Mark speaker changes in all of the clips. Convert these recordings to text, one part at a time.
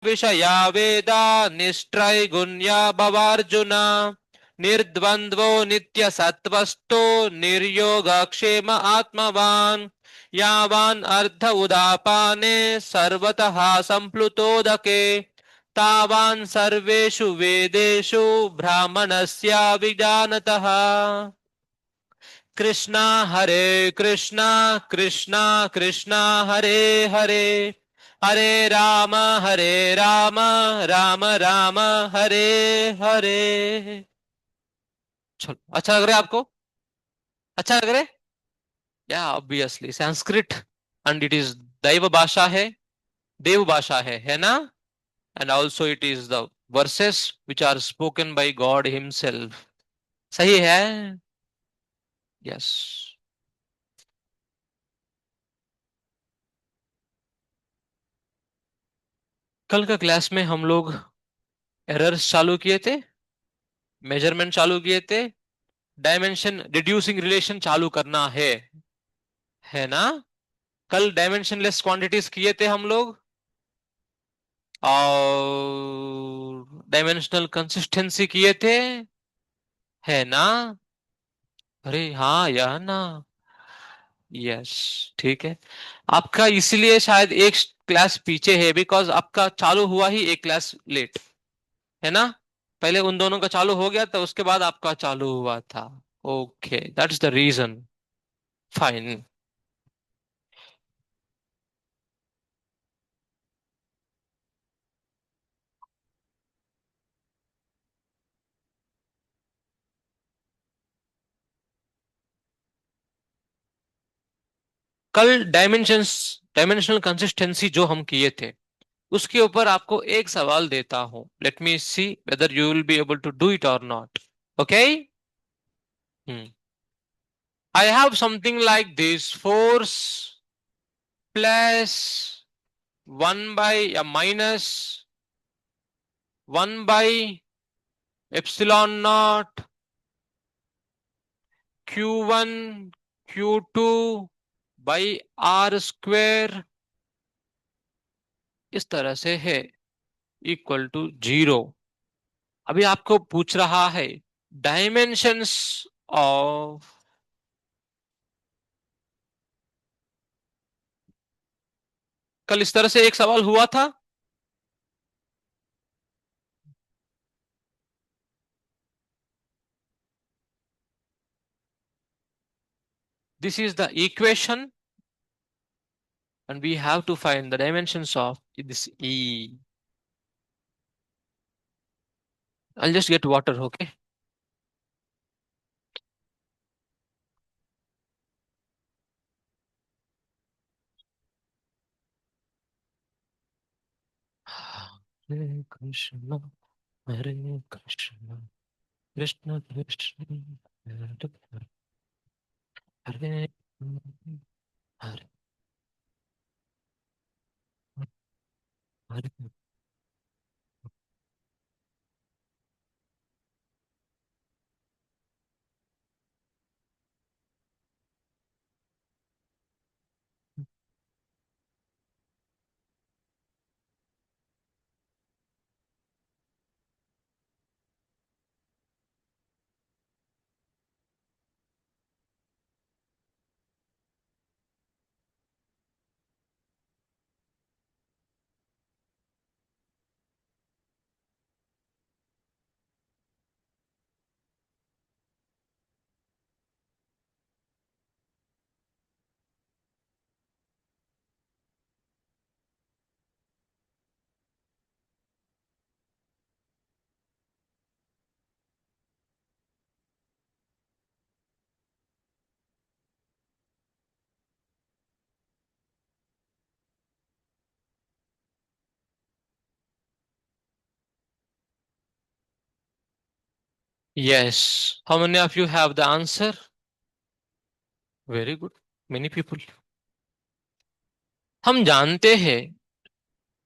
Speaker 1: विषया वेदा निश्चय गुण्या भवार्जुन निर्द्वन्द्वो नित्यसत्त्वस्तो निर्योगक्षेम आत्मवान् यावान् अर्ध उदापाने सर्वतः सम्प्लुतोदके तावान् सर्वेषु वेदेषु ब्राह्मणस्याभिजानतः। कृष्णा हरे कृष्णा कृष्णा कृष्णा हरे हरे हरे राम राम राम हरे हरे। चलो, अच्छा लग रहा है आपको? अच्छा लग रहा है? या obviously Sanskrit, and it is दैव भाषा है, देव भाषा है ना? And also it is the verses which are spoken by God himself. सही है? यस। कल का क्लास में हम लोग एरर्स चालू किए थे, मेजरमेंट चालू किए थे, डायमेंशन रिड्यूसिंग रिलेशन चालू करना है ना? कल डायमेंशनलेस क्वांटिटीज किए थे हम लोग, और डायमेंशनल कंसिस्टेंसी किए थे, है ना? अरे हाँ या ना? यस। ठीक है। आपका इसलिए शायद एक क्लास पीछे है, बिकॉज आपका चालू हुआ ही एक क्लास लेट, है ना? पहले उन दोनों का चालू हो गया था, उसके बाद आपका चालू हुआ था। Okay, that's the reason. Fine. कल डायमेंशनल कंसिस्टेंसी जो हम किए थे, उसके ऊपर आपको एक सवाल देता हूं। Let me see whether you will be able to do it और not. Okay? I have something like this, force plus one by या minus one by epsilon naught Q1 Q2 by r square, इस तरह से है, equal to zero. अभी आपको पूछ रहा है डायमेंशंस ऑफ, कल इस तरह से एक सवाल हुआ था। This is the equation and we have to find the dimensions of this E. I'll just get water, okay? Hare Krishna, Hare Krishna, Krishna Krishna, Hare Hare, Hare Hare। Yes. How many of you have the answer? Very good. Many people. हम जानते हैं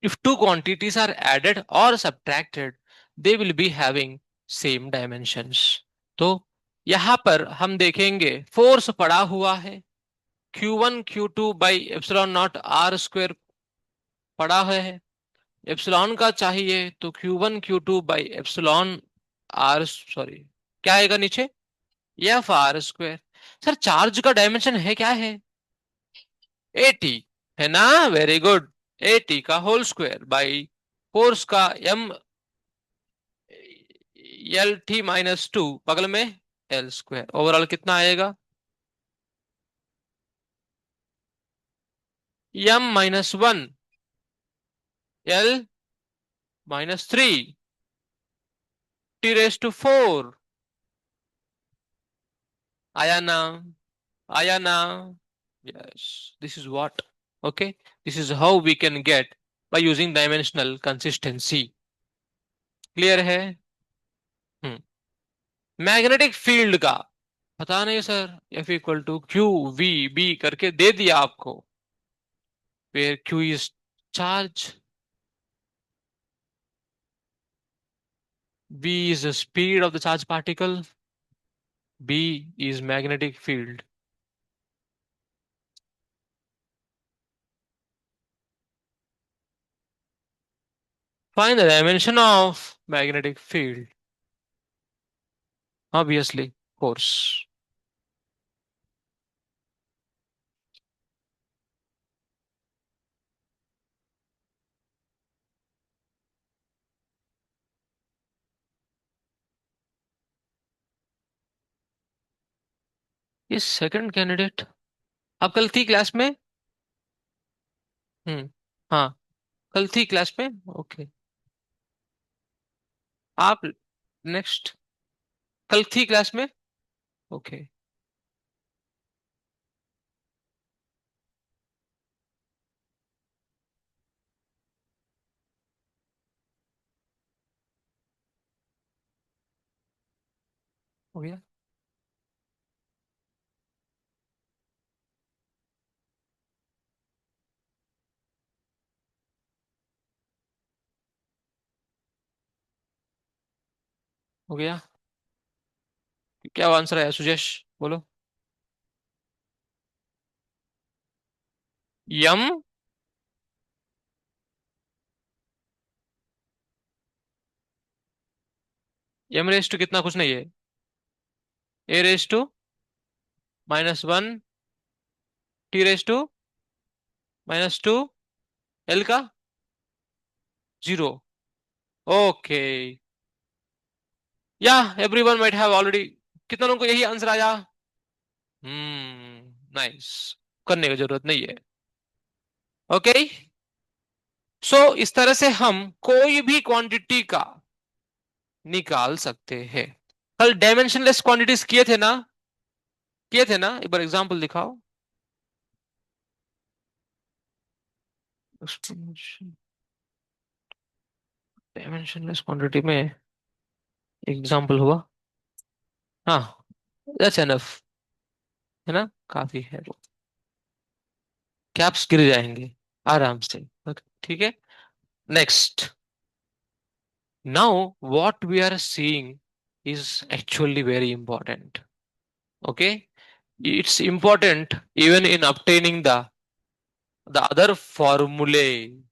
Speaker 1: if two quantities are added or subtracted, they will be having same dimensions. तो यहां पर हम देखेंगे force पड़ा हुआ है, Q1 Q2 by epsilon naught r square पड़ा है, एप्सिलॉन का चाहिए तो Q1 Q2 by epsilon R, sorry, क्या आएगा नीचे? F r²। सर चार्ज का डायमेंशन है क्या है? 80, है ना? Very good. 80 का होल स्क्वायर बाई फोर्स का M L T - 2 बगल में L², ओवरऑल कितना आएगा? M-1 L-3 T⁻⁴ आया ना? आया ना? Yes, this is what, okay, this is how we can get by using dimensional consistency. Clear है? हम्म। मैग्नेटिक फील्ड का पता नहीं sir, F = Q V B करके दे दिया आपको, where Q is charge, V is the speed of the charge particle, B is magnetic field. Find the dimension of magnetic field. Obviously, force. ये second candidate, आप कल थी class में? हम्म। हाँ, कल थी क्लास में, ओके। आप नेक्स्ट, कल थी क्लास में, ओके। हो गया? हो गया? क्या आंसर आया सुजेश? बोलो। यम, M⁻² कितना, कुछ नहीं है, A⁻−1 T⁻−2 L का 0, ओके। या एवरीवन माइट हैव ऑलरेडी, कितना लोगों को यही आंसर आया? नाइस, करने की जरूरत नहीं है, ओके। सो इस तरह से हम कोई भी क्वांटिटी का निकाल सकते हैं। कल डायमेंशनलेस क्वांटिटीज किए थे ना? किए थे ना? एक बार एग्जांपल दिखाओ। डायमेंशनलेस क्वांटिटी में एग्जांपल हुआ, हाँ, दैट्स एनफ, है ना? काफी है वो, कैप्स गिर जाएंगे आराम से, ठीक है। Next, now what we are seeing is actually very important, okay. It's important even in obtaining the other formulae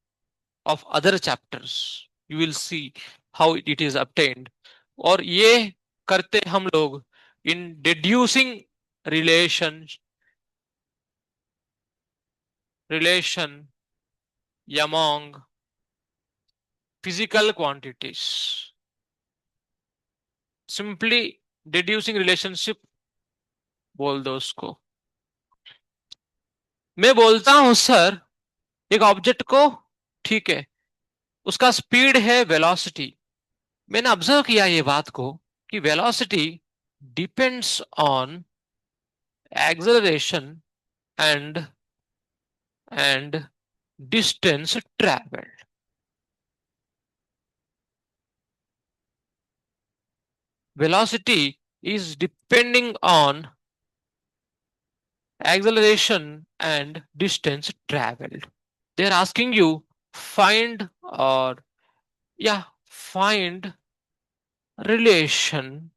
Speaker 1: of other chapters. You will see how it is obtained, और ये करते हम लोग in deducing relation relation among physical quantities, simply deducing relationship बोल दो उसको। मैं बोलता हूं सर एक ऑब्जेक्ट को, ठीक है, उसका स्पीड है वेलोसिटी। मैंने ऑब्जर्व किया ये बात को कि velocity depends on acceleration and and distance travelled. Velocity is depending on acceleration and distance traveled. They are asking you find, or yeah, find relation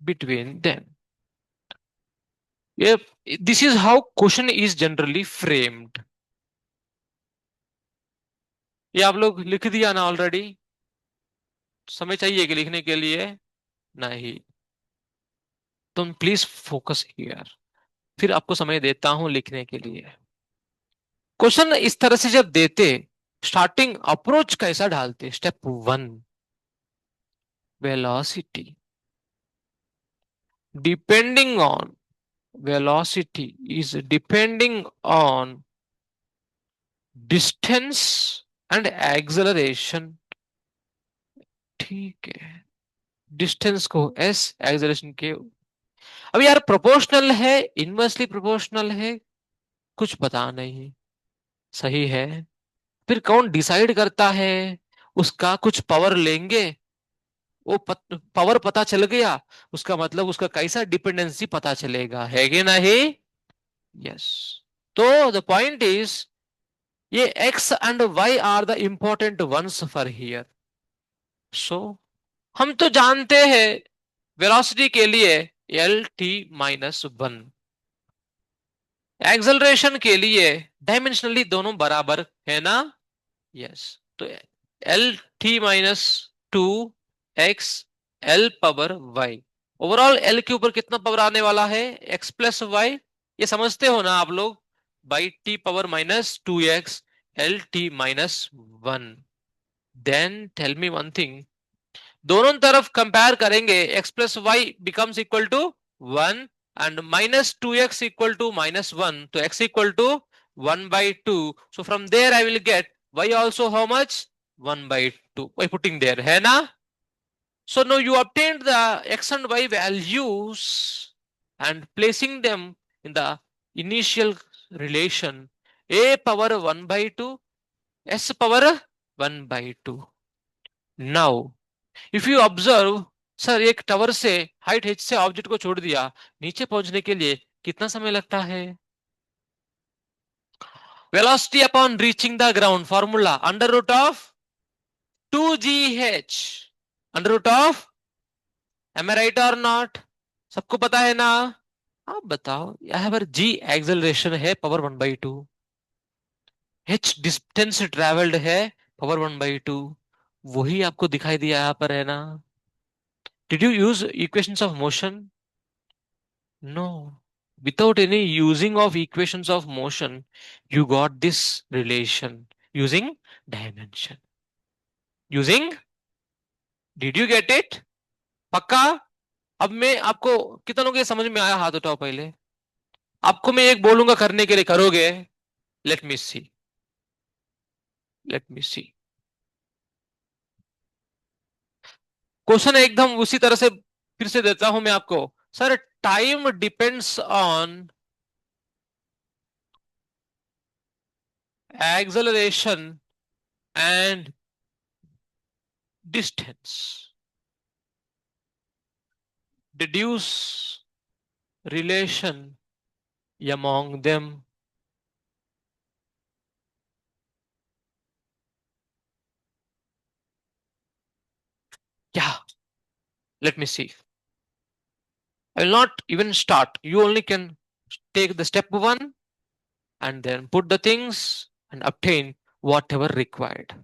Speaker 1: between them. Yep, this is how question is generally framed. ये आप लोग लिख दिया ना already? समय चाहिए कि लिखने के लिए? नहीं। तुम प्लीज फोकस हियर। फिर आपको समय देता हूं लिखने के लिए। क्वेश्चन इस तरह से जब देते, स्टार्टिंग अप्रोच कैसा डालते? Step one, velocity depending on, velocity is depending on distance and acceleration। ठीक है, डिस्टेंस को एस, एक्सेलरेशन के। अब यार प्रोपोर्शनल है, इनवर्सली प्रोपोर्शनल है, कुछ पता नहीं। सही है। फिर कौन डिसाइड करता है? उसका कुछ पावर लेंगे, वो पावर पता चल गया, उसका मतलब उसका कैसा डिपेंडेंसी पता चलेगा, है कि नहीं? यस। तो द पॉइंट इज, ये x and y are the important ones for here. So हम तो जानते हैं वेलोसिटी के लिए L t - 1, एक्सेलरेशन के लिए डायमेंशनली दोनों बराबर है ना? यस। तो L t - 2 x L power y, overall L के ऊपर कितना पावर आने वाला है? x plus y. ये समझते हो ना आप लोग? By t⁻⁻2x L t - 1। Then tell me one thing, दोनों तरफ कंपेयर करेंगे, x plus y becomes equal to 1 and -2x equal to -1, तो x equal to 1/2। So from there I will get y also how much? 1/2 by putting there, है ना? So now you obtained the x and y values and placing them in the initial relation, a power 1/2, s power 1/2। Now if you observe, sir एक tower से height h से object को छोड़ दिया, नीचे पहुंचने के लिए कितना समय लगता है? Velocity upon reaching the ground formula under root of 2gh, under root of, am I right और नॉट? सबको पता है ना? आप बताओ, यहाँ पर g एक्सेलरेशन है पावर 1/2, h डिस्टेंस ट्रेवल्ड है पावर 1/2, वही आपको दिखाई दिया यहाँ पर, है ना? Did you use equations of motion? No. Without any using of equations of motion, you got this relation using dimension. Using, did you get it? पक्का? अब मैं आपको, कितना लोग ये समझ में आया? हाथ उठाओ पहले। आपको मैं एक बोलूंगा करने के लिए, करोगे? लेट मी सी, लेट मी सी। क्वेश्चन एकदम उसी तरह से फिर से देता हूं मैं आपको। Sir time depends on acceleration and distance, deduce relation among them। Yeah, let me see. I will not even start. You only can take the step one and then put the things and obtain whatever required.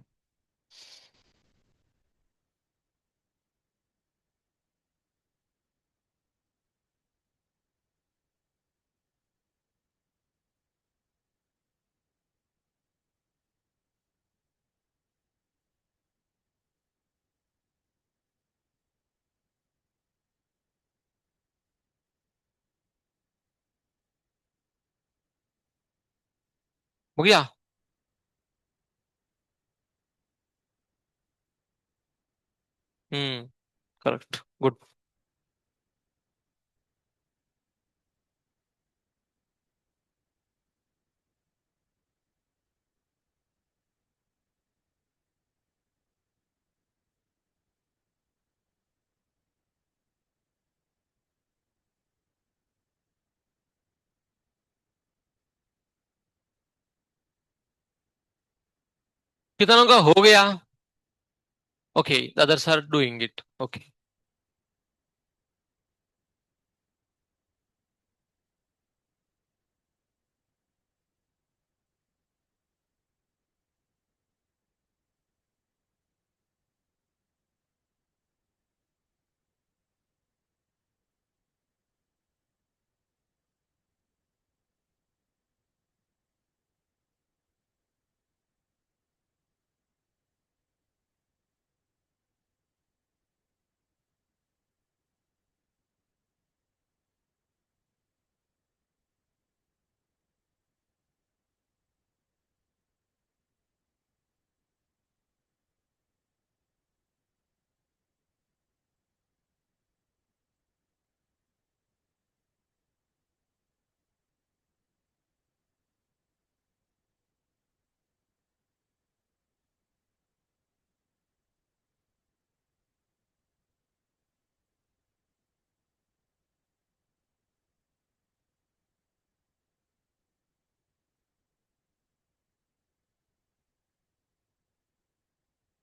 Speaker 1: हो गया? Correct, good. कितनों का हो गया? Okay, the others are doing it. Okay.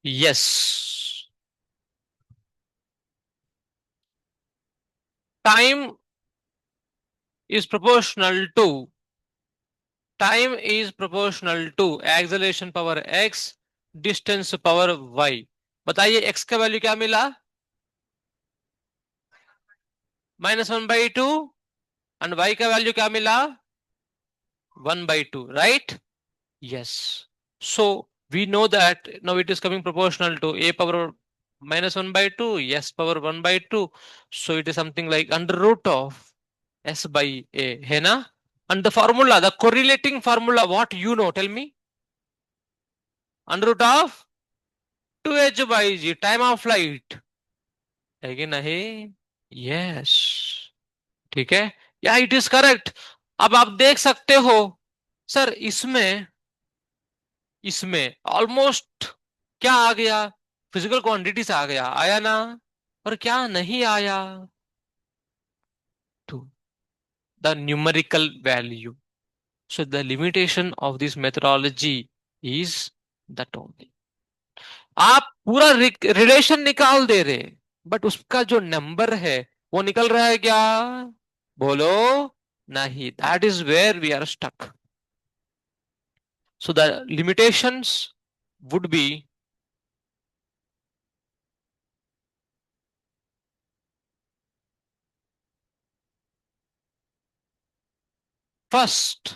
Speaker 1: Yes. Time is proportional to time is proportional to acceleration power x, distance power y. बताइए x का value क्या मिला? -1/2। एंड वाई का वैल्यू क्या मिला? 1/2, right? Yes. So we know that now it is coming proportional to a power -1/2, s power 1/2. So it is something like under root of s by a, है ना? And the formula, the correlating formula, what you know, tell me. Under root of 2h by g, time of flight, है कि नहीं? Yes. ठीक है, या it is correct. अब आप देख सकते हो सर, इसमें इसमें ऑलमोस्ट क्या आ गया? फिजिकल क्वांटिटीज आ गया, आया ना? और क्या नहीं आया? To the numerical value. So the limitation of this methodology is that only. आप पूरा रिलेशन निकाल दे रहे, बट उसका जो नंबर है वो निकल रहा है क्या? बोलो। नहीं, that is where we are stuck. So the limitations would be, first,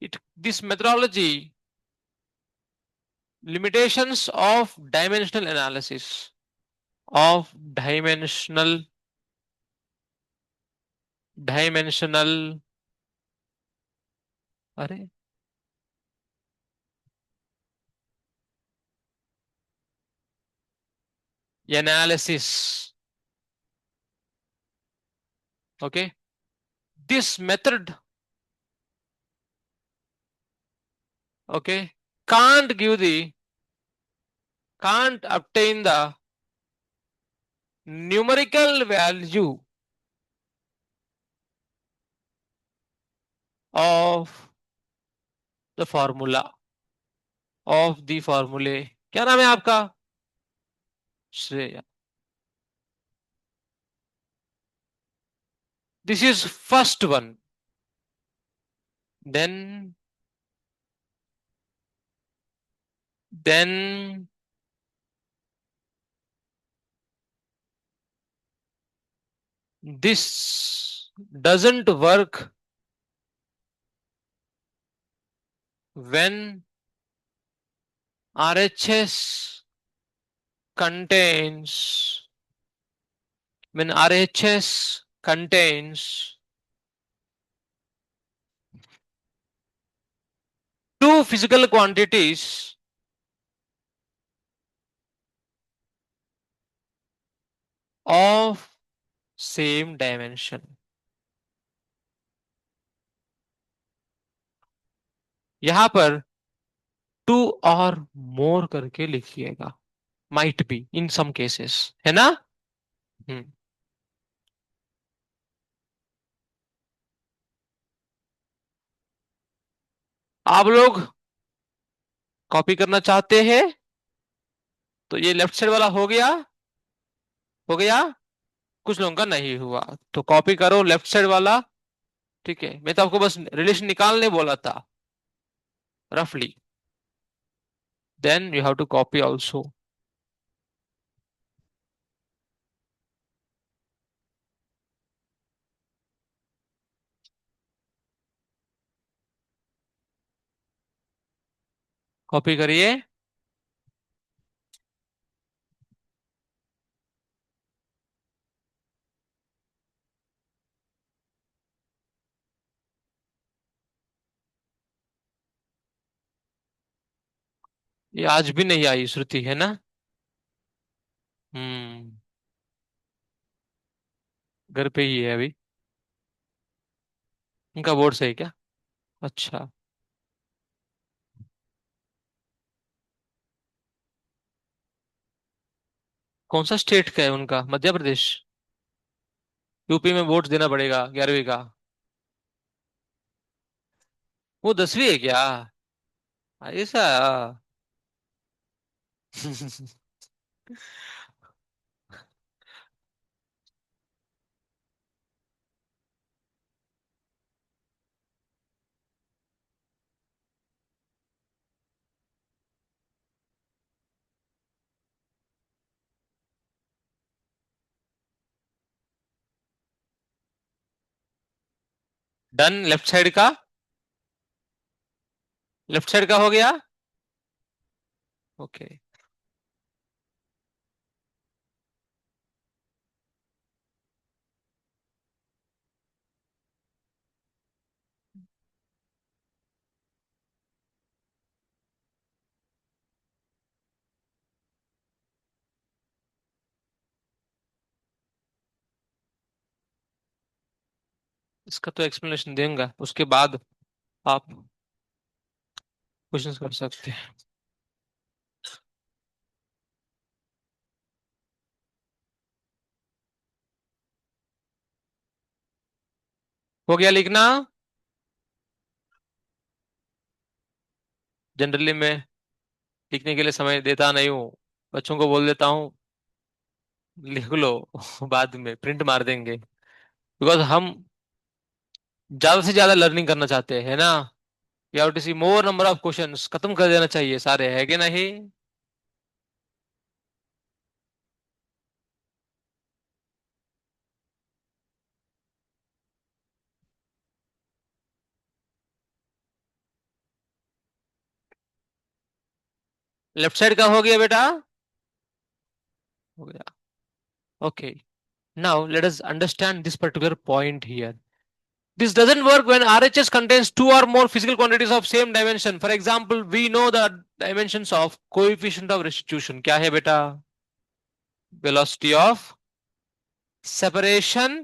Speaker 1: it this methodology, limitations of dimensional analysis, of dimensional, अरे, analysis. Okay, this method, okay, can't give the can't obtain the numerical value of the formula, of the formulae। क्या नाम है आपका? Shreya. This is first one. Then this doesn't work when RHS contains when RHS contains two physical quantities of same dimension। यहां पर to और more करके लिखिएगा, might be in some cases, है ना? हम्म। आप लोग कॉपी करना चाहते हैं तो ये लेफ्ट साइड वाला हो गया, हो गया। कुछ लोगों का नहीं हुआ, तो कॉपी करो लेफ्ट साइड वाला। ठीक है, मैं तो आपको बस रिलेशन निकालने बोला था, रफली। Then you have to copy also. Copy करिए। ये आज भी नहीं आई श्रुति, है ना? हम्म। घर पे ही है अभी। उनका बोर्ड सही क्या? अच्छा। कौन सा स्टेट का है उनका? मध्य प्रदेश? यूपी में बोर्ड देना पड़ेगा 11वीं का? वो 10वीं है क्या? ऐसा? डन। लेफ्ट साइड का हो गया। ओके। इसका तो एक्सप्लेनेशन देंगे उसके बाद आप क्वेश्चंस कर सकते हैं। हो गया लिखना। जनरली मैं लिखने के लिए समय देता नहीं हूँ, बच्चों को बोल देता हूँ लिख लो। बाद में प्रिंट मार देंगे, बिकॉज हम ज्यादा से ज्यादा लर्निंग करना चाहते हैं, है ना। We have to see more number of questions, खत्म कर देना चाहिए सारे, है कि नहीं। लेफ्ट साइड का हो गया बेटा। हो गया। Okay. Now let us understand this particular point here. This doesn't work when RHS contains two or more physical quantities of same dimension. For example, we know the dimensions of coefficient of restitution. क्या है बेटा? Velocity of separation,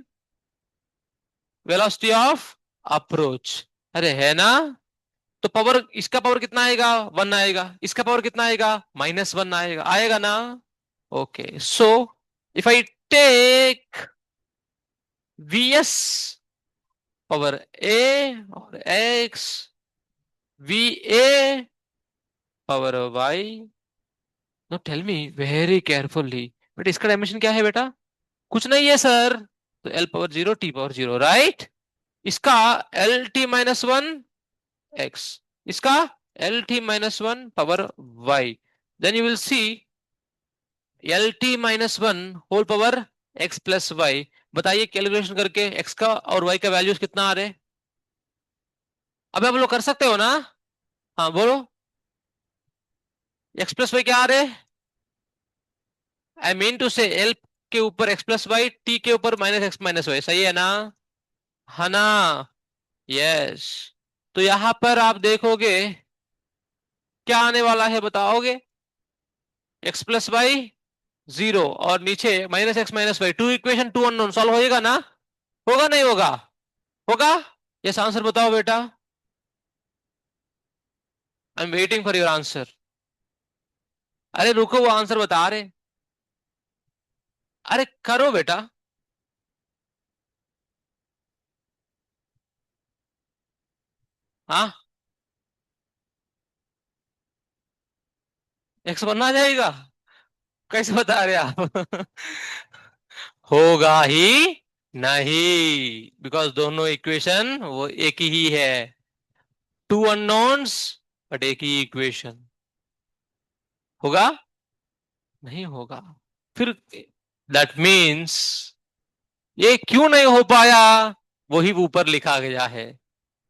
Speaker 1: velocity of approach. अरे है ना। तो power, इसका power कितना आएगा? 1 आएगा। इसका पावर कितना आएगा? -1 आएगा। आएगा ना। Okay, so if I take Vs power a और x, Va power y, no tell me very carefully, बेटा इसका डायमेंशन क्या है बेटा? कुछ नहीं है सर। तो L/0 T/0, राइट। इसका L t-1 x, इसका L t-1 power y। Then you will see L t-1 whole power x plus y. बताइए कैलकुलेशन करके x का और y का वैल्यूज कितना आ रहे हैं? अब आप लोग कर सकते हो ना। हाँ बोलो। x प्लस वाई क्या आ रहे हैं? आई मीन टू से L के ऊपर x प्लस वाई, t के ऊपर -x-y, सही है ना। है ना। यस। तो यहां पर आप देखोगे क्या आने वाला है, बताओगे? x प्लस वाई 0 और नीचे -x-y, two equation two unknown, solve होएगा ना? होगा नहीं होगा? होगा। यस आंसर बताओ बेटा। I am waiting for your answer. अरे रुको, वो आंसर बता रहे। अरे करो बेटा। हाँ, x बनना जाएगा। कैसे बता रहे आप? होगा ही नहीं, बिकॉज दोनों इक्वेशन वो एक ही है। टू अननोन्स बट एक ही इक्वेशन। होगा? नहीं होगा। फिर दैट मीन्स ये क्यों नहीं हो पाया, वही ऊपर लिखा गया है।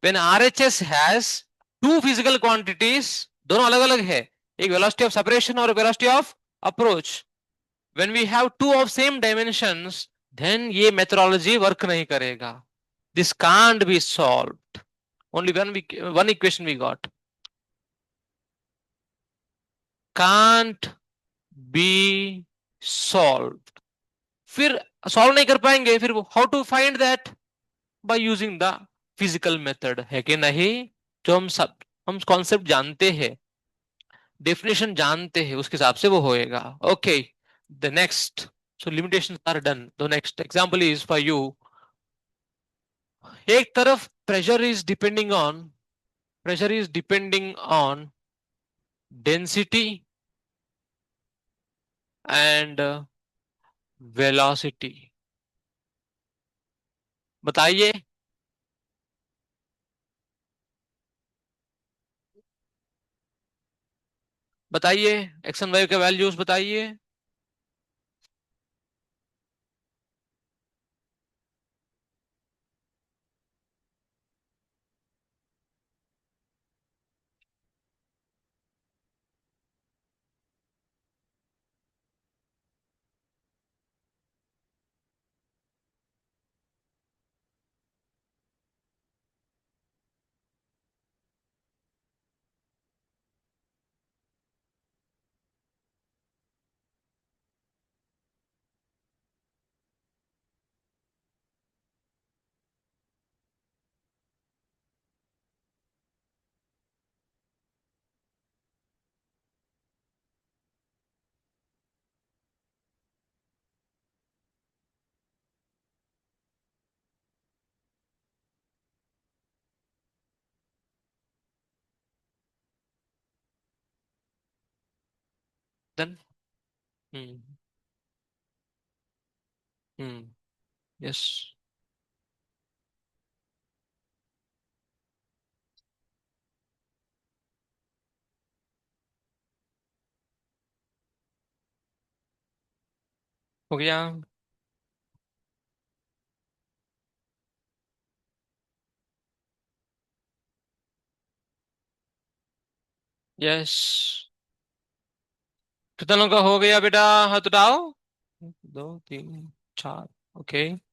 Speaker 1: When RHS has two physical quantities, दोनों अलग अलग है, एक वेलोसिटी ऑफ सेपरेशन और velocity of approach. When we have two of same dimensions, then ये मेथोडोलॉजी वर्क नहीं करेगा। This can't be solved. Only one equation we got, can't be solved. फिर सॉल्व नहीं कर पाएंगे, फिर how to find that? By using the physical method, है कि नहीं। जो हम कॉन्सेप्ट जानते हैं, डेफिनेशन जानते हैं, उसके हिसाब से वो होएगा। Okay, the next, so limitations are done. The next example is for you. एक तरफ pressure is depending on density and velocity. बताइए। बताइए, एक्स एंड वाई के वैल्यूज बताइए। देन। हम्म। हम्म। यस। हो गया। यस। कितना लोगों का हो गया बेटा? हाथ उठाओ। दो, तीन, चार। Okay.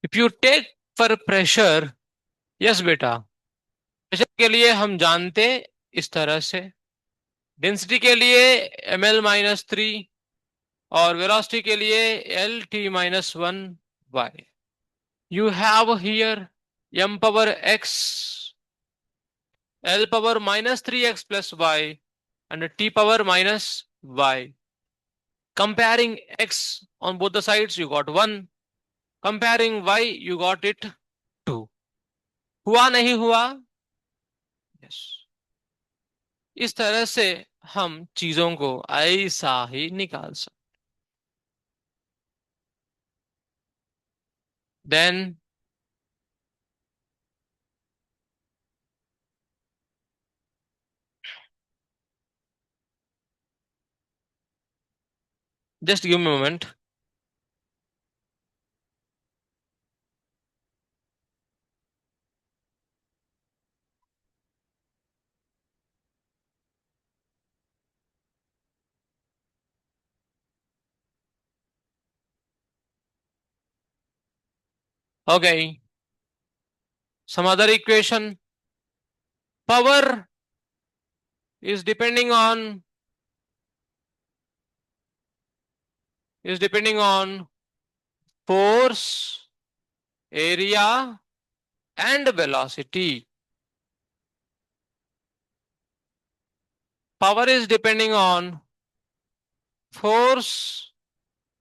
Speaker 1: If you take for pressure. Yes बेटा। प्रेशर के लिए हम जानते इस तरह से, डेंसिटी के लिए ml-3, और वेलोसिटी के लिए Lt-1 y। You have here m power x, l power -3x plus y, and t power minus y. Comparing x on both the sides, you got 1. Comparing y, you got it 2. हुआ नहीं हुआ? Yes. इस तरह से हम चीजों को ऐसा ही निकाल सकते। Then just give me moment. Okay. Some other equation. Power is depending on force, area, and velocity. Power is depending on force,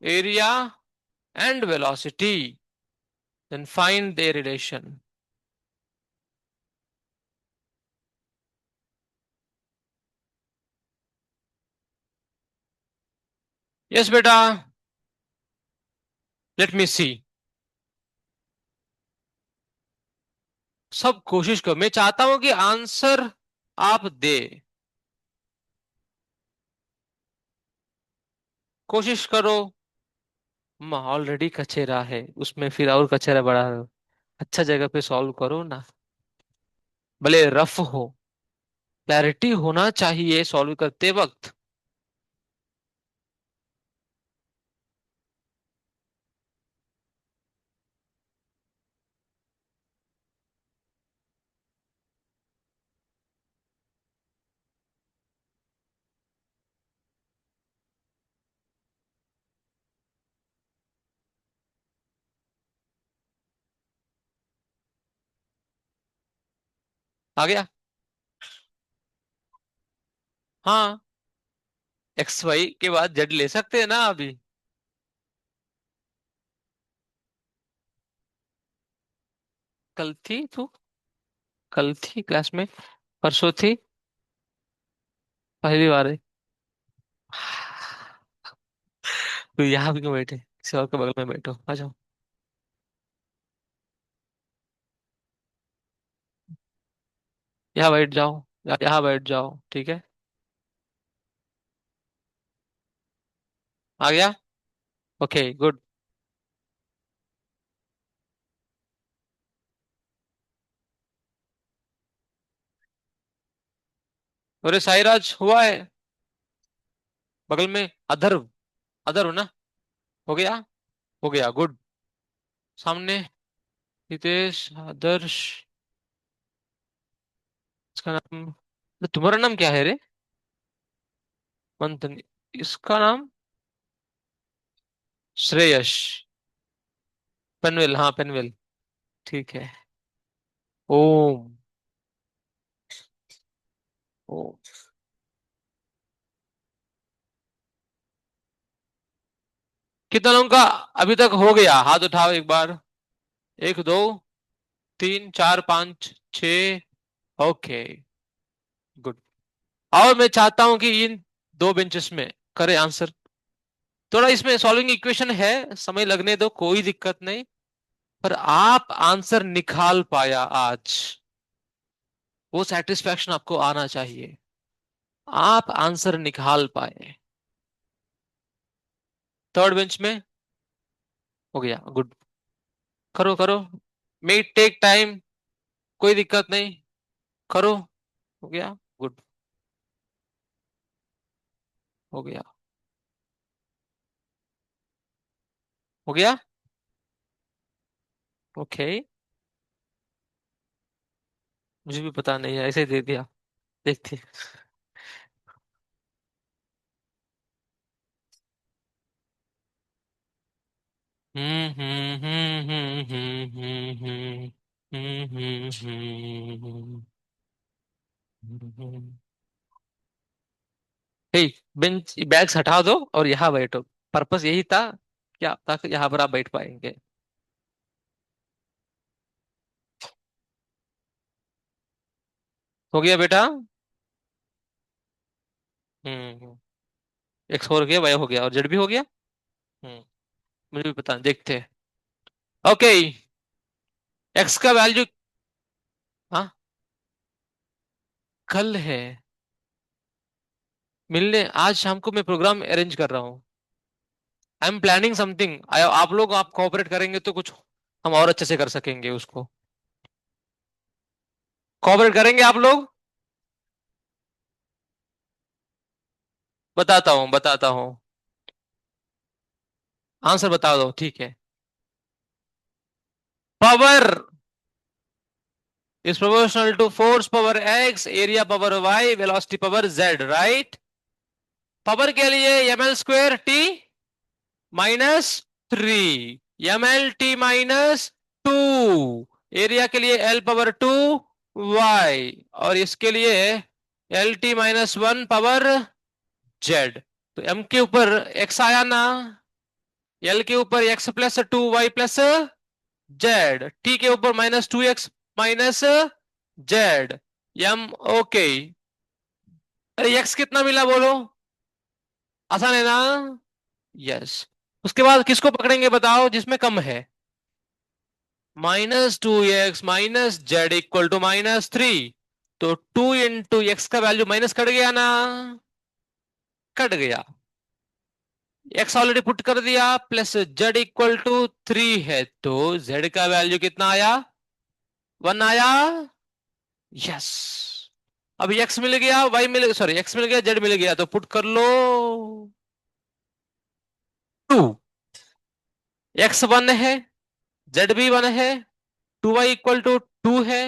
Speaker 1: area, and velocity. Then find their relation. Yes, beta. Let me see. सब कोशिश करो, मैं चाहता हूं कि answer आप दे। कोशिश करो। ऑलरेडी कचेरा है, उसमें फिर और कचेरा बड़ा है। अच्छा जगह पे सॉल्व करो ना। भले रफ हो, क्लैरिटी होना चाहिए सॉल्व करते वक्त। आ गया। हाँ, एक्स वाई के बाद जेड ले सकते हैं ना अभी। कल थी तू, कल थी क्लास में, परसों थी, पहली बार है। तो यहाँ भी क्यों बैठे, किसी और के बगल में बैठो, आ जाओ। यहाँ बैठ जाओ, यहाँ बैठ जाओ, ठीक है। आ गया। Okay good. अरे साईराज हुआ है, बगल में अधर्व, अधर्व ना। हो गया, हो गया गुड। सामने हितेश, आदर्श, इसका नाम, तुम्हारा नाम क्या है रे? मंथन, इसका नाम श्रेयश, पेनवेल, हाँ पेनवेल, ठीक है। ओम, ओम। कितना लोगों का अभी तक हो गया, हाथ उठाओ एक बार। एक, दो, तीन, चार, पांच, छ। Okay good. और मैं चाहता हूं कि इन दो बेंचेस में करे आंसर। थोड़ा इसमें सॉल्विंग इक्वेशन है, समय लगने दो, कोई दिक्कत नहीं। पर आप आंसर निकाल पाया आज, वो सेटिस्फैक्शन आपको आना चाहिए। आप आंसर निकाल पाए। थर्ड बेंच में हो गया गुड। करो करो, मे टेक टाइम, कोई दिक्कत नहीं, करो। हो गया गुड, हो गया, हो गया। ओके, मुझे भी पता नहीं है, ऐसे ही दे दिया, देखते। हे, बेंच बैग्स हटा दो और यहाँ बैठो। पर्पस यही था, क्या ताकि यहाँ पर आप बैठ पाएंगे। हो गया बेटा। हम्म। एक्स हो गया, वाई हो गया, और जेड भी हो गया। हम्म, मुझे भी पता, देखते हैं। ओके, एक्स का वैल्यू, हाँ, कल है। मिलने आज शाम को मैं प्रोग्राम अरेंज कर रहा हूँ। आई एम प्लानिंग समथिंग, आप लोग आप कोऑपरेट करेंगे तो कुछ हम और अच्छे से कर सकेंगे उसको। कोऑपरेट करेंगे आप लोग? बताता हूँ, बताता हूँ। आंसर बता दो, ठीक है। Power is proportional to force power x, area power y, velocity power z, right. Power के लिए M L square T minus three, M L T minus two. Area के लिए एल पावर टू वाई, और इसके लिए L T minus one power z. तो M के ऊपर एक्स आया ना, एल के ऊपर x plus two y plus z, T के ऊपर minus two x minus z, M. Okay, अरे एक्स कितना मिला बोलो, आसान है ना। यस, उसके बाद किसको पकड़ेंगे बताओ जिसमें कम है। Minus two x minus z equal to minus three. तो टू इंटू एक्स का वैल्यू माइनस कट गया ना, कट गया। एक्स ऑलरेडी पुट कर दिया, plus z equal to three है, तो जेड का वैल्यू कितना आया, वन आया। यस, अब एक्स मिल गया, वाई मिल गया, सॉरी एक्स मिल गया, जेड मिल गया, तो पुट कर लो टू। एक्स वन है, जेड भी वन है, two y equal to two है,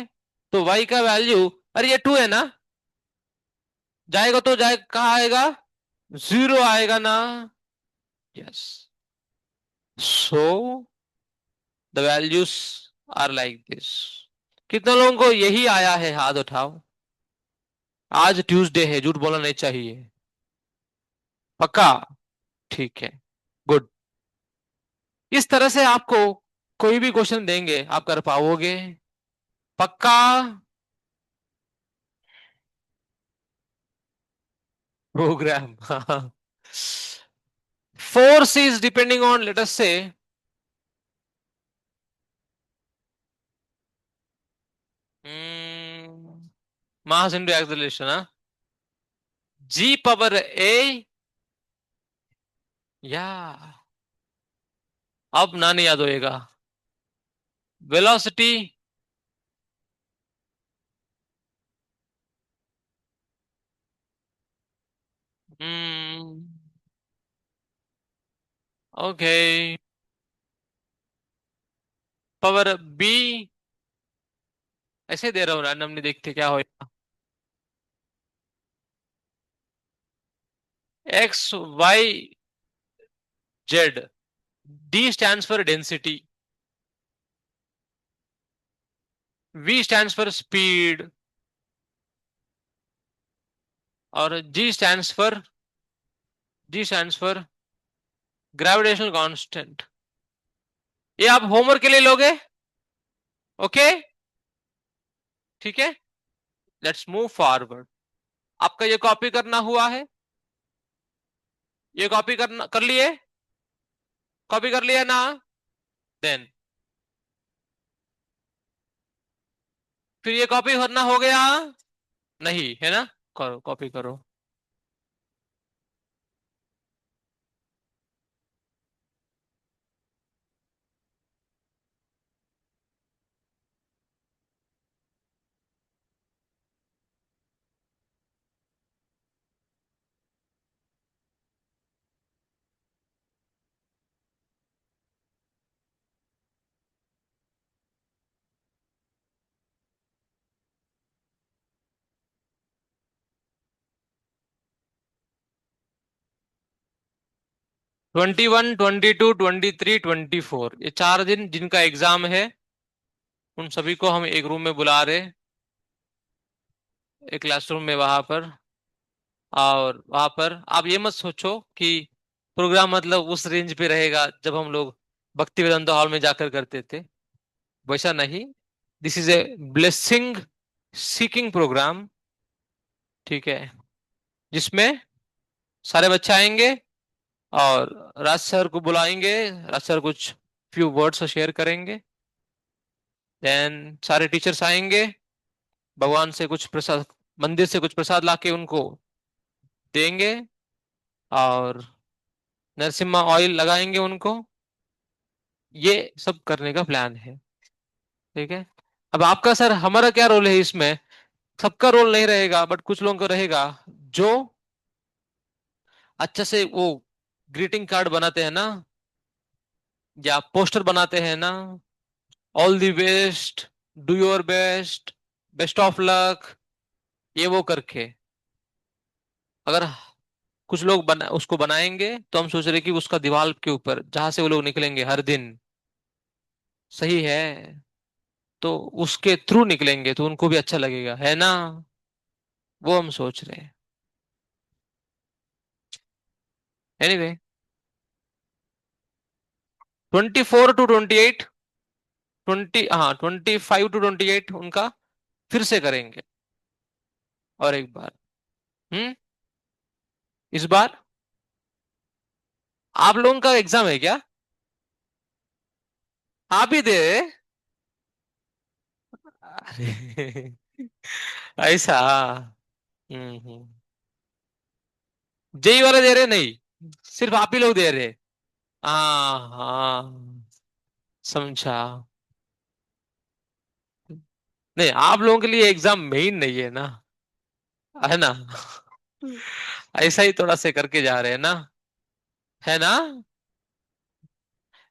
Speaker 1: तो वाई का वैल्यू, अरे ये टू है ना, जाएगा तो जाए कहाँ आएगा, जीरो आएगा ना। Yes, so the values are like this. कितने लोगों को यही आया है, हाथ उठाओ। आज ट्यूसडे है, झूठ बोलना नहीं चाहिए। पक्का? ठीक है। गुड। इस तरह से आपको कोई भी क्वेश्चन देंगे आप कर पाओगे? पक्का? प्रोग्राम हाँ। Force is depending on, let us से, मास इंटू एक्सेलरेशन, हाँ। जी पावर ए, या अब ना नहीं याद होएगा। Velocity. Hmm. Okay. Power B. ऐसे दे रहा हूँ रैंडमली, देखते क्या होगा। X Y Z. D stands for density, V stands for speed, और G stands for gravitational constant. ये आप होमवर्क के लिए लोगे? ओके। ठीक है। Let's move forward. आपका ये कॉपी करना हुआ है? ये कॉपी करना कर लिए? कॉपी कर लिया ना? देन फिर ये कॉपी करना हो गया? नहीं है ना? करो, कॉपी करो। 21, 22, 23, 24, ये 4 दिन जिनका एग्जाम है, उन सभी को हम एक रूम में बुला रहे, एक क्लासरूम में वहां पर। और वहां पर आप ये मत सोचो कि प्रोग्राम मतलब उस रेंज पे रहेगा जब हम लोग भक्ति वेदांत हॉल में जाकर करते थे। वैसा नहीं। This is a blessing seeking program. ठीक है। जिसमें सारे बच्चे आएंगे और राज सर को बुलाएंगे। राज सर कुछ फ्यू वर्ड्स शेयर करेंगे। देन सारे टीचर्स आएंगे, भगवान से कुछ प्रसाद, मंदिर से कुछ प्रसाद लाके उनको देंगे, और नरसिम्हा ऑयल लगाएंगे उनको। ये सब करने का प्लान है। ठीक है। अब आपका सर, हमारा क्या रोल है इसमें? सबका रोल नहीं रहेगा, बट कुछ लोगों का रहेगा, जो अच्छे से वो ग्रीटिंग कार्ड बनाते हैं ना, या पोस्टर बनाते हैं ना, all the best, do your best, best of luck, ये वो करके, अगर कुछ लोग उसको बनाएंगे, तो हम सोच रहे कि उसका दीवार के ऊपर जहां से वो लोग निकलेंगे हर दिन, सही है, तो उसके थ्रू निकलेंगे तो उनको भी अच्छा लगेगा, है ना? वो हम सोच रहे हैं। एनीवे, 24 to 28, 25 to 28 उनका फिर से करेंगे, और एक बार। इस बार आप लोगों का एग्जाम है क्या? आप ही दे? अरे ऐसा। हम्म। जेई वाले दे रहे नहीं, सिर्फ आप ही लोग दे रहे? हाँ हाँ, समझा। नहीं, आप लोगों के लिए एग्जाम मेन नहीं है ना, है ना? ऐसा ही थोड़ा से करके जा रहे हैं ना, है ना?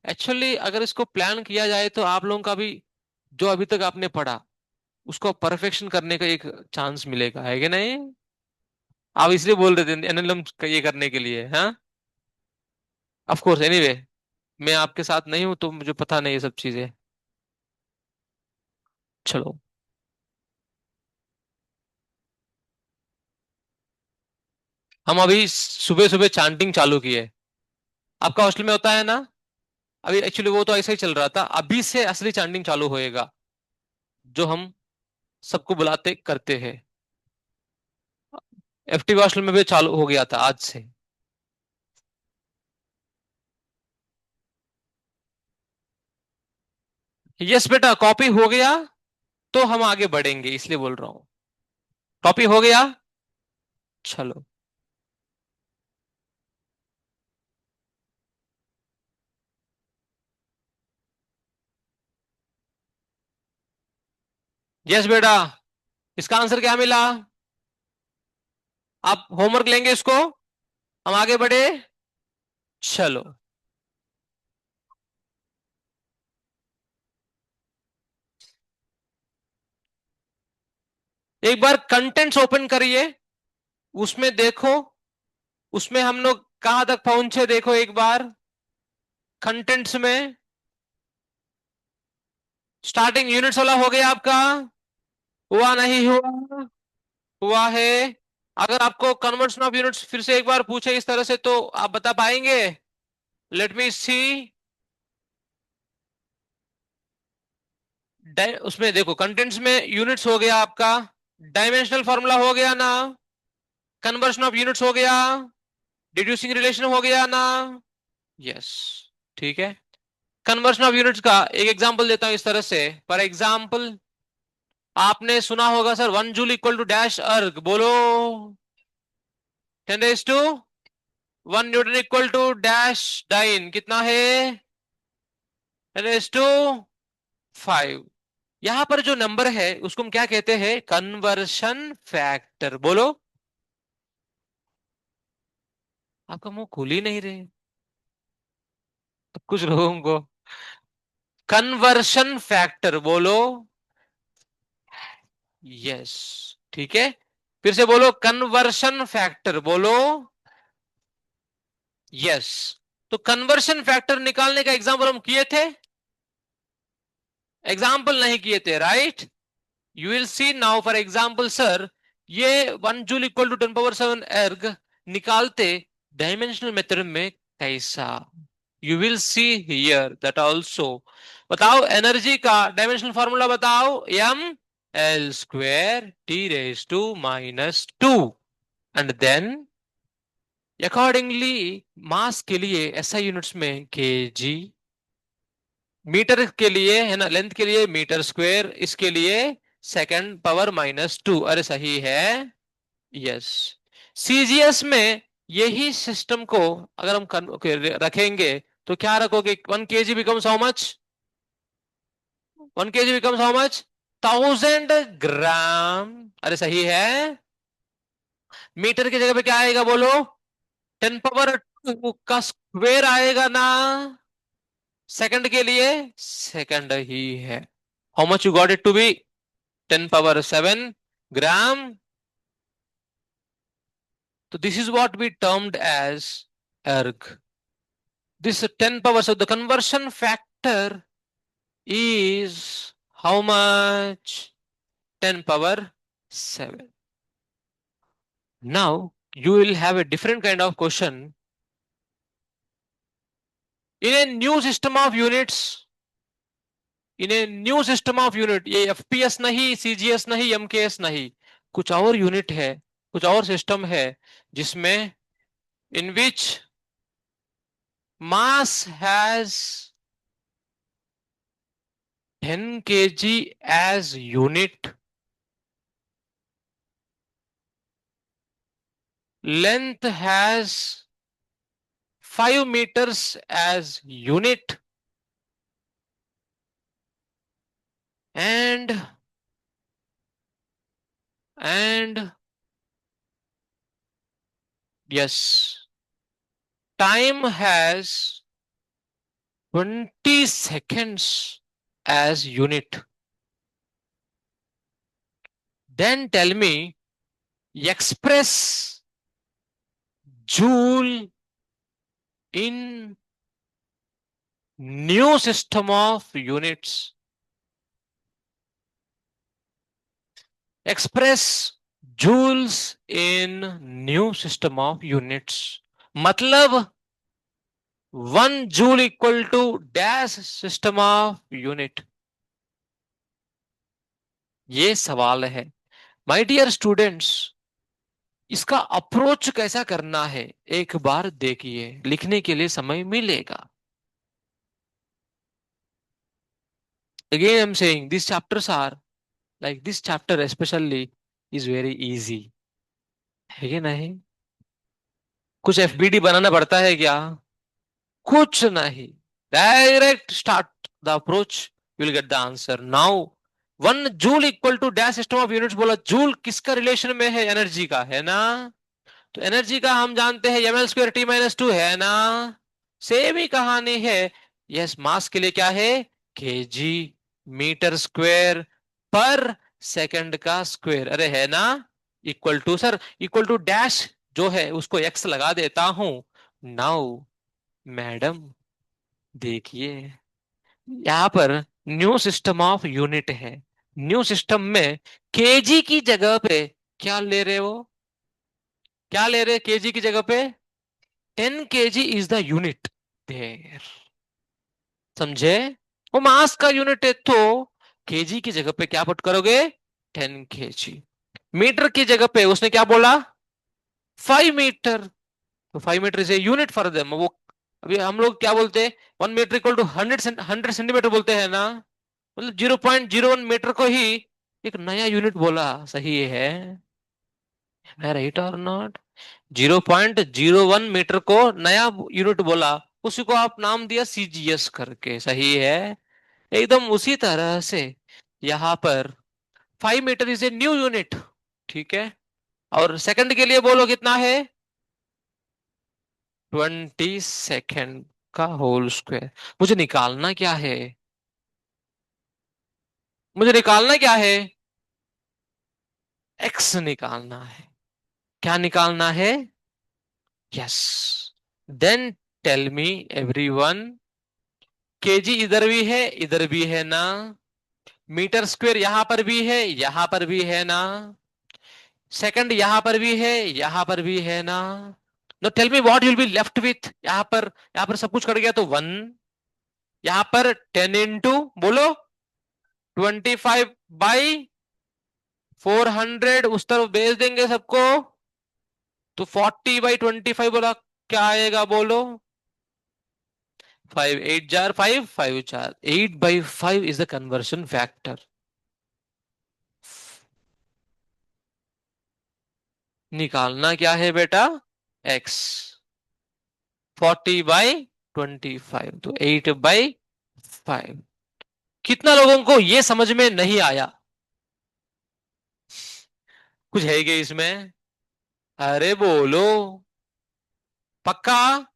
Speaker 1: एक्चुअली अगर इसको प्लान किया जाए तो आप लोगों का भी, जो अभी तक आपने पढ़ा, उसको परफेक्शन करने का एक चांस मिलेगा, है कि नहीं? आप इसलिए बोल रहे थे एनएलएम ये करने के लिए, हाँ? ऑफ कोर्स, एनीवे, मैं आपके साथ नहीं हूं तो मुझे पता नहीं ये सब चीजें। चलो। हम अभी सुबह सुबह चांटिंग चालू किए। आपका हॉस्टल में होता है ना? अभी एक्चुअली वो तो ऐसा ही चल रहा था, अभी से असली चांटिंग चालू होएगा, जो हम सबको बुलाते करते हैं। एफटी हॉस्टल में भी चालू हो गया था आज से। यस बेटा, कॉपी हो गया तो हम आगे बढ़ेंगे, इसलिए बोल रहा हूँ। कॉपी हो गया? चलो। यस बेटा, इसका आंसर क्या मिला? आप होमवर्क लेंगे इसको? हम आगे बढ़े? चलो। एक बार कंटेंट्स ओपन करिए, उसमें देखो, उसमें हम लोग कहां तक पहुंचे देखो एक बार। कंटेंट्स में स्टार्टिंग यूनिट्स वाला हो गया आपका? हुआ नहीं हुआ? हुआ है। अगर आपको कन्वर्शन ऑफ यूनिट्स फिर से एक बार पूछे इस तरह से, तो आप बता पाएंगे? लेट मी सी। उसमें देखो, कंटेंट्स में यूनिट्स हो गया आपका, डायमेंशनल फॉर्मूला हो गया ना, कन्वर्शन ऑफ यूनिट्स हो गया, डिड्यूसिंग रिलेशन हो गया ना? यस। ठीक है। कन्वर्शन ऑफ यूनिट्स का एक एग्जांपल देता हूं इस तरह से। फॉर एग्जांपल, आपने सुना होगा sir, 1 joule equal to dash erg, बोलो। 10 to 1 newton equal to dash dyne, कितना है? 10 टू 5। यहां पर जो नंबर है उसको हम क्या कहते हैं? कन्वर्शन फैक्टर, बोलो। आपका मुंह खुल ही नहीं रहे कुछ लोगों को। कन्वर्शन फैक्टर बोलो। यस। ठीक है, फिर से बोलो, कन्वर्शन फैक्टर बोलो। यस। तो कन्वर्शन फैक्टर निकालने का एग्जाम्पल हम किए थे? एग्जाम्पल नहीं किए थे, right? You will see now, for example sir, ये 1 joule equal to 10 power 7 erg निकालते डायमेंशनल मेथड में कैसा? You will see here that also. बताओ, एनर्जी का डायमेंशनल फॉर्मूला बताओ। M L square T raise to -2। And then accordingly mass के लिए SI units में केजी, मीटर के लिए है ना, लेंथ के लिए मीटर स्क्वायर, इसके लिए सेकंड पावर -2। अरे सही है। यस। सीजीएस में यही सिस्टम को अगर हम रखेंगे तो क्या रखोगे? 1 kg becomes how much? 1 kg becomes how much? 1000 ग्राम। अरे सही है। मीटर की जगह पे क्या आएगा बोलो? 10 पावर 2 का स्क्वेयर आएगा ना? सेकंड के लिए सेकंड ही है। How much you got it to be? 10 power 7 gram. तो this is what we termed as erg. This 10 power, so the conversion factor is how much? 10 power 7. Now you will have a different kind of question. In a new system of units, in a new system of unit, ये FPS नहीं, CGS नहीं, MKS नहीं, कुछ और unit है, कुछ और system है, जिसमें in which mass has 10 kg as unit, length has 5 meters as unit, and and yes, time has 20 seconds as unit. Then tell me, express joule in new system of units. Express joules in new system of units, मतलब 1 joule equal to dash system of unit. ये सवाल है my dear students. इसका approach कैसा करना है एक बार देखिए, लिखने के लिए समय मिलेगा। Again I am saying this chapters are like this chapter specially is very easy, है कि नहीं? कुछ एफबीडी बनाना पड़ता है क्या? कुछ नहीं, direct start the approach, you will get the answer now. 1 joule equal to dash system of units बोला, जूल किसका रिलेशन में है? एनर्जी का, है ना? तो एनर्जी का हम जानते हैं mL²T-2 है ना? सेम ही कहानी है। यस, मास के लिए क्या है? केजी मीटर स्क्वायर पर सेकंड का स्क्वायर, अरे है ना? Equal to sir, equal to dash जो है उसको एक्स लगा देता हूं। नाउ मैडम देखिए, यहां पर न्यू सिस्टम ऑफ यूनिट है। न्यू सिस्टम में केजी की जगह पे क्या ले रहे हो? क्या ले रहे केजी की जगह पे? 10 kg is the unit there, समझे? वो मास का यूनिट है, तो केजी की जगह पे क्या पुट करोगे? 10 kg। मीटर की जगह पे उसने क्या बोला? 5 मीटर। तो 5 metre is a unit for them वो। अभी हम लोग क्या बोलते हैं? 1 मीटर इक्वल टू 100 सेंटीमीटर बोलते हैं ना? मतलब 0.01 मीटर को ही एक नया यूनिट बोला, सही है? राइट और नॉट? 0.01 मीटर को नया यूनिट बोला, उसी को आप नाम दिया सीजीएस करके, सही है? एकदम उसी तरह से यहां पर 5 metre is a new unit, ठीक है? और सेकंड के लिए बोलो कितना है? 20 सेकेंड का होल स्क्वायर। मुझे निकालना क्या है? मुझे निकालना क्या है? एक्स निकालना है। क्या निकालना है? Yes. Then tell me everyone, kg इधर भी है, इधर भी है ना? मीटर स्क्वायर यहां पर भी है, यहां पर भी है ना? सेकंड यहां पर भी है, यहां पर भी है ना? No tell me what will be left with, यहां पर सब कुछ कट गया तो 1, यहां पर 10 इंटू बोलो 25/400, उस तरफ भेज देंगे सबको। तो 40/25 बोला, क्या आएगा बोलो? 5 8 jar 5 5 4 8/5 is the conversion factor. निकालना क्या है बेटा? एक्स। 40/25 तो 8/5। कितना लोगों को ये समझ में नहीं आया? कुछ है क्या इसमें? अरे बोलो, पक्का?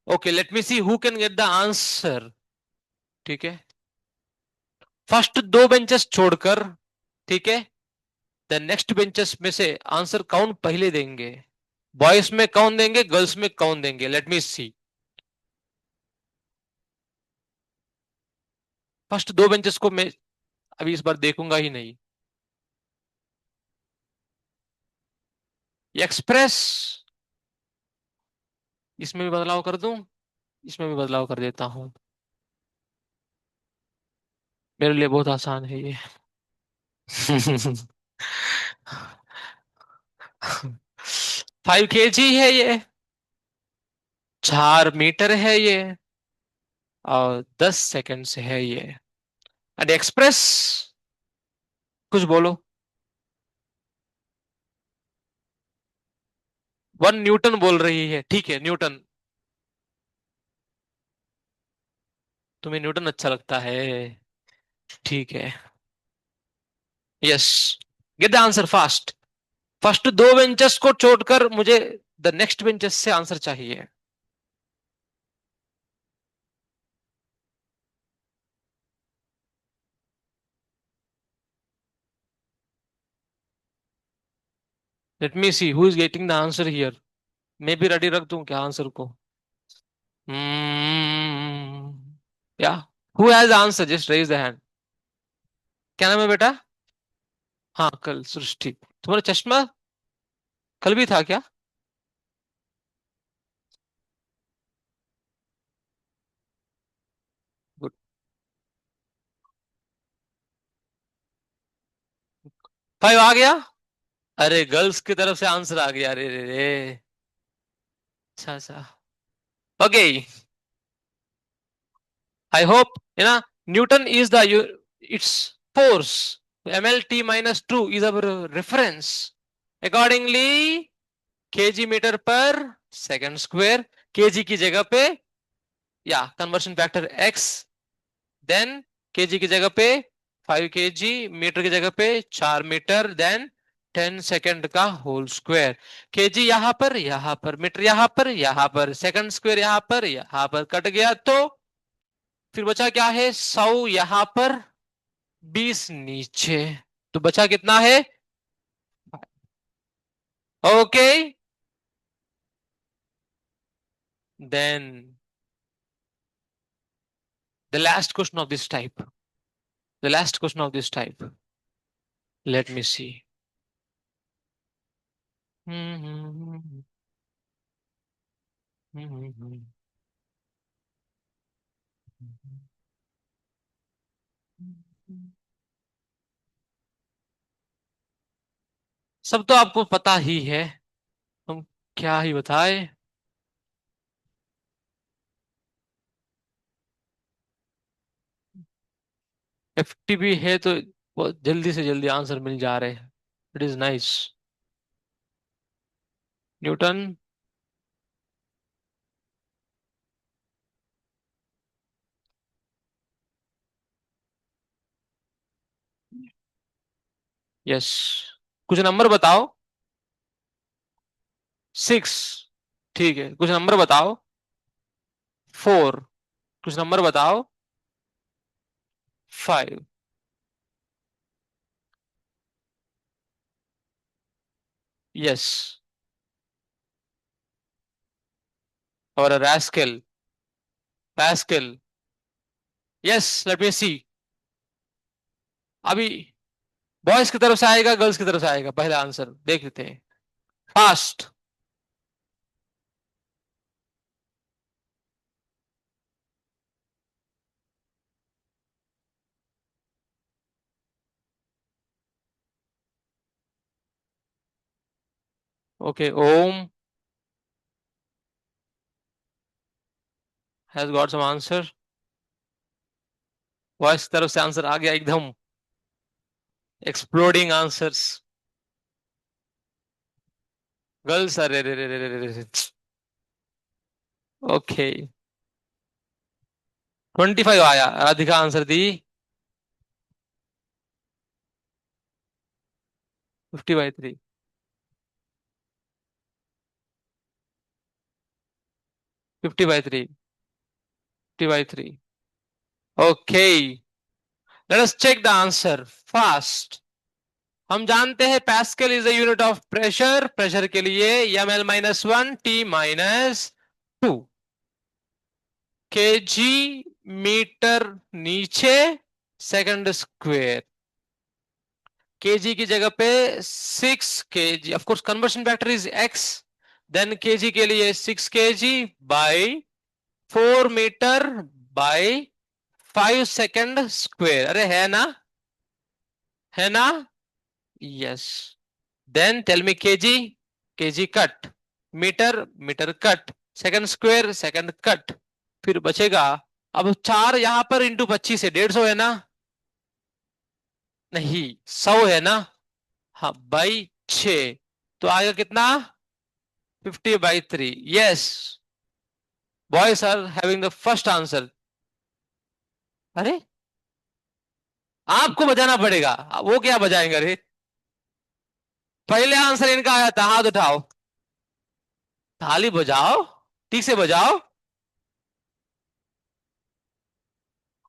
Speaker 1: Okay, late me see who can get the answer. ठीक है, फर्स्ट दो बेंचेस छोड़कर, ठीक है, द नेक्स्ट बेंचेस में से आंसर कौन पहले देंगे? बॉयज में कौन देंगे, गर्ल्स में कौन देंगे? लेट मी सी। फर्स्ट दो बेंचेस को मैं अभी इस बार देखूंगा ही नहीं। एक्सप्रेस, इसमें भी बदलाव कर दूं? इसमें भी बदलाव कर देता हूं, मेरे लिए बहुत आसान है ये। 5 kg है ये, 4 मीटर है ये, और 10 सेकंड से है ये। एंड एक्सप्रेस, कुछ बोलो। 1 न्यूटन बोल रही है, ठीक है न्यूटन। तुम्हें न्यूटन अच्छा लगता है, ठीक है। Yes, gate the answer fast. First दो बेंचेस को छोड़कर मुझे द नेक्स्ट बेंचेस से आंसर चाहिए। Late me see who is getting the answer here. मैं भी रेडी रख दूं क्या आंसर को? हम्म, या who has answer, just raise the hand. क्या नाम है बेटा? हाँ, कल सृष्टि। तुम्हारा चश्मा कल भी था क्या? गुड। 5 आ गया। अरे गर्ल्स की तरफ से आंसर आ गया, अरे रे रे। अच्छा अच्छा। Okay. I hope, Newton is its force. MLT minus 2 is our reference. Accordingly, kg meter per second square, kg की जगह पे या conversion factor x, then kg की जगह पे 5 kg, मीटर की जगह पे 4 मीटर, देन 10 सेकेंड का होल स्क्वायर। kg यहाँ पर मीटर यहाँ पर सेकंड स्क्वायर यहाँ पर कट गया तो फिर बचा क्या है? 100 यहां पर, 20 नीचे। तो बचा कितना है? Okay. Then the last question of this type, the last question of this type, let me see. सब तो आपको पता ही है, हम क्या ही बताए। एफटीपी है तो बहुत जल्दी से जल्दी आंसर मिल जा रहे हैं। It is nice. Newton. Yes. कुछ नंबर बताओ। 6। ठीक है, कुछ नंबर बताओ। 4। कुछ नंबर बताओ। 5। यस। और रास्केल। पैस्कल। यस, लेट मी सी। अभी बॉयज की तरफ से आएगा गर्ल्स की तरफ से आएगा, पहला आंसर देख लेते हैं। Fast. Okay, Om has got some answer. Boys की तरफ से आंसर आ गया एकदम एक्सप्लोडिंग आंसर्स। गर्ल्स, अरे रे रे रे रे रे। ओके। 25 आया, Radhika answer the. 50/3। 50/3। 50/3। Okay, let us check the answer fast. हम जानते हैं Pascal is the unit of pressure, pressure के लिए ml-1 T-2। केजी मीटर नीचे सेकंड स्क्वेयर। केजी की जगह पे 6 kg, of course conversion factor is x, then KG के लिए 6 kg by 4 metre by 5 second square. अरे है ना, है ना? यस। देन टेल मी KG, kg cut, metre, metre cut, second square, second cut. फिर बचेगा, अब 4 यहां पर इंटू 25 है, 150 है ना? नहीं, 100 है ना? हाँ, बाई 6। तो आएगा कितना? 50/3। Yes, boys are having the first answer. अरे, आपको बजाना पड़ेगा। वो क्या बजाएंगे? अरे, पहले आंसर इनका आया था, हाथ उठाओ। ताली बजाओ, ठीक से बजाओ।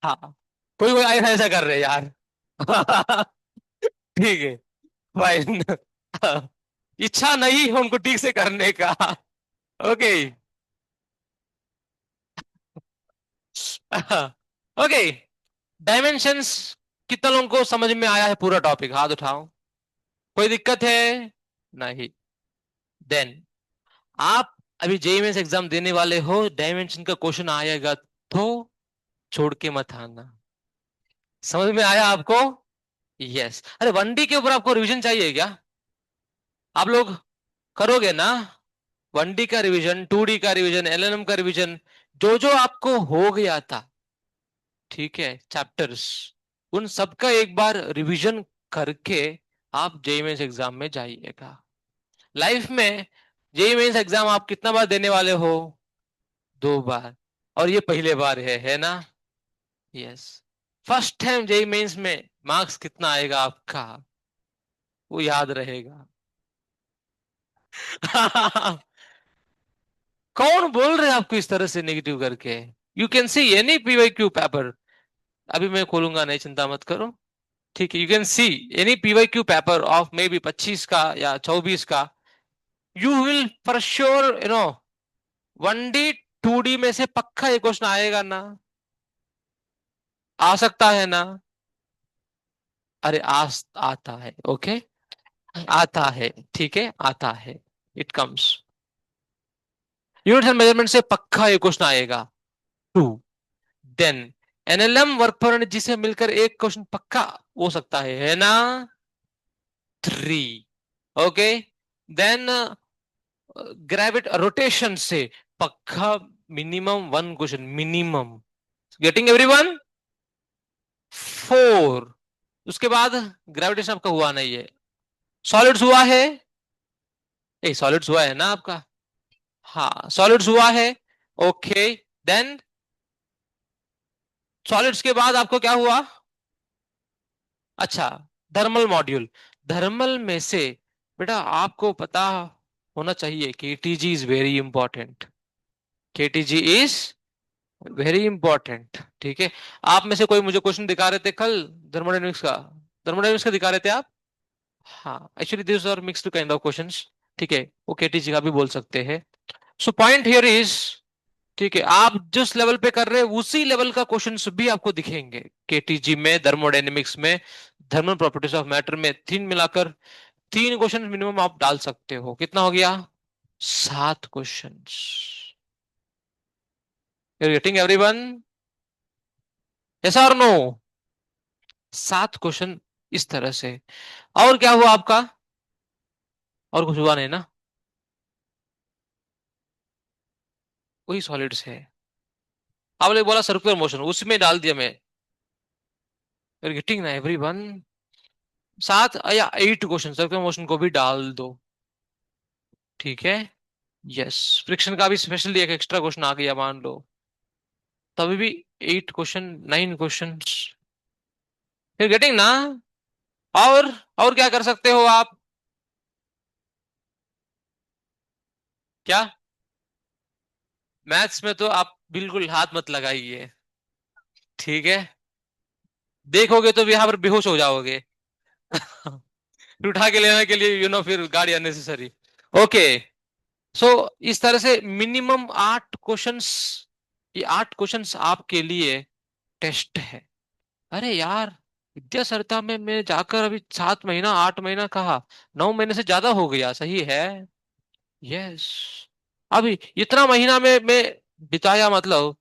Speaker 1: हाँ, कोई कोई ऐसा ऐसा कर रहे हैं यार। ठीक है, फाइन। इच्छा नहीं है उनको ठीक से करने का। ओके। Okay, dimensions. कितने लोगों को समझ में आया है पूरा टॉपिक? हाथ उठाओ। कोई दिक्कत है? नहीं। देन आप अभी जेईई मेंस एग्जाम देने वाले हो, डायमेंशन का क्वेश्चन आएगा तो छोड़ के मत आना। समझ में आया आपको? यस। अरे 1D के ऊपर आपको रिवीजन चाहिए क्या? आप लोग करोगे ना? 1D का रिवीजन, 2D का रिवीजन, एलएनएम का रिवीजन, जो जो आपको हो गया था, ठीक है, चैप्टर्स, उन सब का एक बार रिवीजन करके आप जेईई मेंस एग्जाम में जाइएगा। लाइफ में जेईई मेंस एग्जाम आप कितना बार देने वाले हो? 2 बार। और ये पहले बार है ना? Yes. First time JEE Mains में मार्क्स कितना आएगा आपका, वो याद रहेगा। कौन बोल रहे हैं आपको इस तरह से नेगेटिव करके? You can see any PYQ paper. अभी मैं खोलूंगा, नहीं चिंता मत करो। ठीक है, you can see any PYQ paper of may be 25 का या 24 का। You will for sure 1D 2D में से पक्का ये क्वेश्चन आएगा ना? आ सकता है ना? अरे आता है, ओके। आता है, ठीक है, आता है। It comes. Units and measurement से पक्का ये क्वेश्चन आएगा। 2। देन एनएलएम वर्क पर यूनिट जिसे मिलकर एक क्वेश्चन पक्का हो सकता है ना? 3। ओके। देन ग्रेविट रोटेशन से पक्का minimum 1 question, minimum. Getting everyone? 4। उसके बाद ग्रेविटेशन आपका हुआ नहीं है। सॉलिड्स हुआ है? ए सॉलिड्स हुआ है ना आपका? हाँ, सॉलिड्स हुआ है। ओके। देन सॉलिड्स के बाद आपको क्या हुआ? अच्छा, थर्मल मॉड्यूल। थर्मल में से बेटा आपको पता होना चाहिए KTG is very important. KTG is very important, ठीक है। आप में से कोई मुझे क्वेश्चन दिखा रहे थे कल थर्मोडायनेमिक्स का। थर्मोडायनेमिक्स का दिखा रहे थे आप? हाँ, actually this are mixed kind of questions. ठीक है, वो केटीजी का भी बोल सकते हैं। सो पॉइंट हियर इज, ठीक है, आप जिस लेवल पे कर रहे हैं उसी लेवल का क्वेश्चंस भी आपको दिखेंगे केटीजी में, थर्मोडायनेमिक्स में, थर्मल प्रॉपर्टीज ऑफ मैटर में। तीन मिलाकर 3 क्वेश्चन मिनिमम आप डाल सकते हो। कितना हो गया? 7 questions. You getting everyone? Yes और नो? 7 क्वेश्चन इस तरह से। और क्या हुआ आपका? और कुछ हुआ नहीं ना? वही सॉलिड्स है। आपने बोला सर्कुलर मोशन, उसमें डाल दिया मैं। यू गेटिंग ना एवरीवन? 7 या 8 क्वेश्चन सर्कुलर मोशन को भी डाल दो। ठीक है। यस। फ्रिक्शन का भी स्पेशली एक एक्स्ट्रा क्वेश्चन आ गया मान लो, तभी भी 8 क्वेश्चन, 9 क्वेश्चन। फिर गेटिंग ना? और क्या कर सकते हो आप? क्या? मैथ्स में तो आप बिल्कुल हाथ मत लगाइए, ठीक है। देखोगे तो यहाँ पर बेहोश हो जाओगे। फिर उठा के लेने के लिए फिर गाड़ी अननेसेसरी। ओके। सो इस तरह से मिनिमम 8 क्वेश्चंस, ये 8 क्वेश्चंस आपके लिए टेस्ट है। अरे यार, विद्या सरिता में मैं जाकर अभी 7 महीना 8 महीना कहा, 9 महीने से ज्यादा हो गया, सही है। यस। अभी इतना महीना में मैं बिताया, मतलब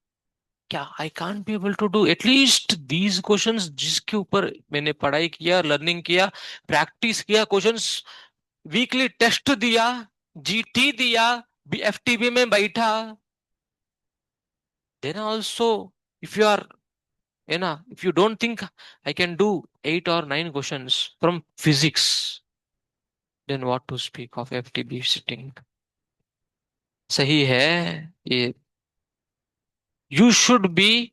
Speaker 1: क्या I can't be able to do at least these questions जिसके ऊपर मैंने पढ़ाई किया, लर्निंग किया, प्रैक्टिस किया, क्वेश्चंस, वीकली टेस्ट दिया, जीटी दिया, एफटीबी में बैठा। Then also if you are, है ना, if you don't think I can do 8 or 9 questions from physics, then what to speak of FTB sitting. सही है ये। You should be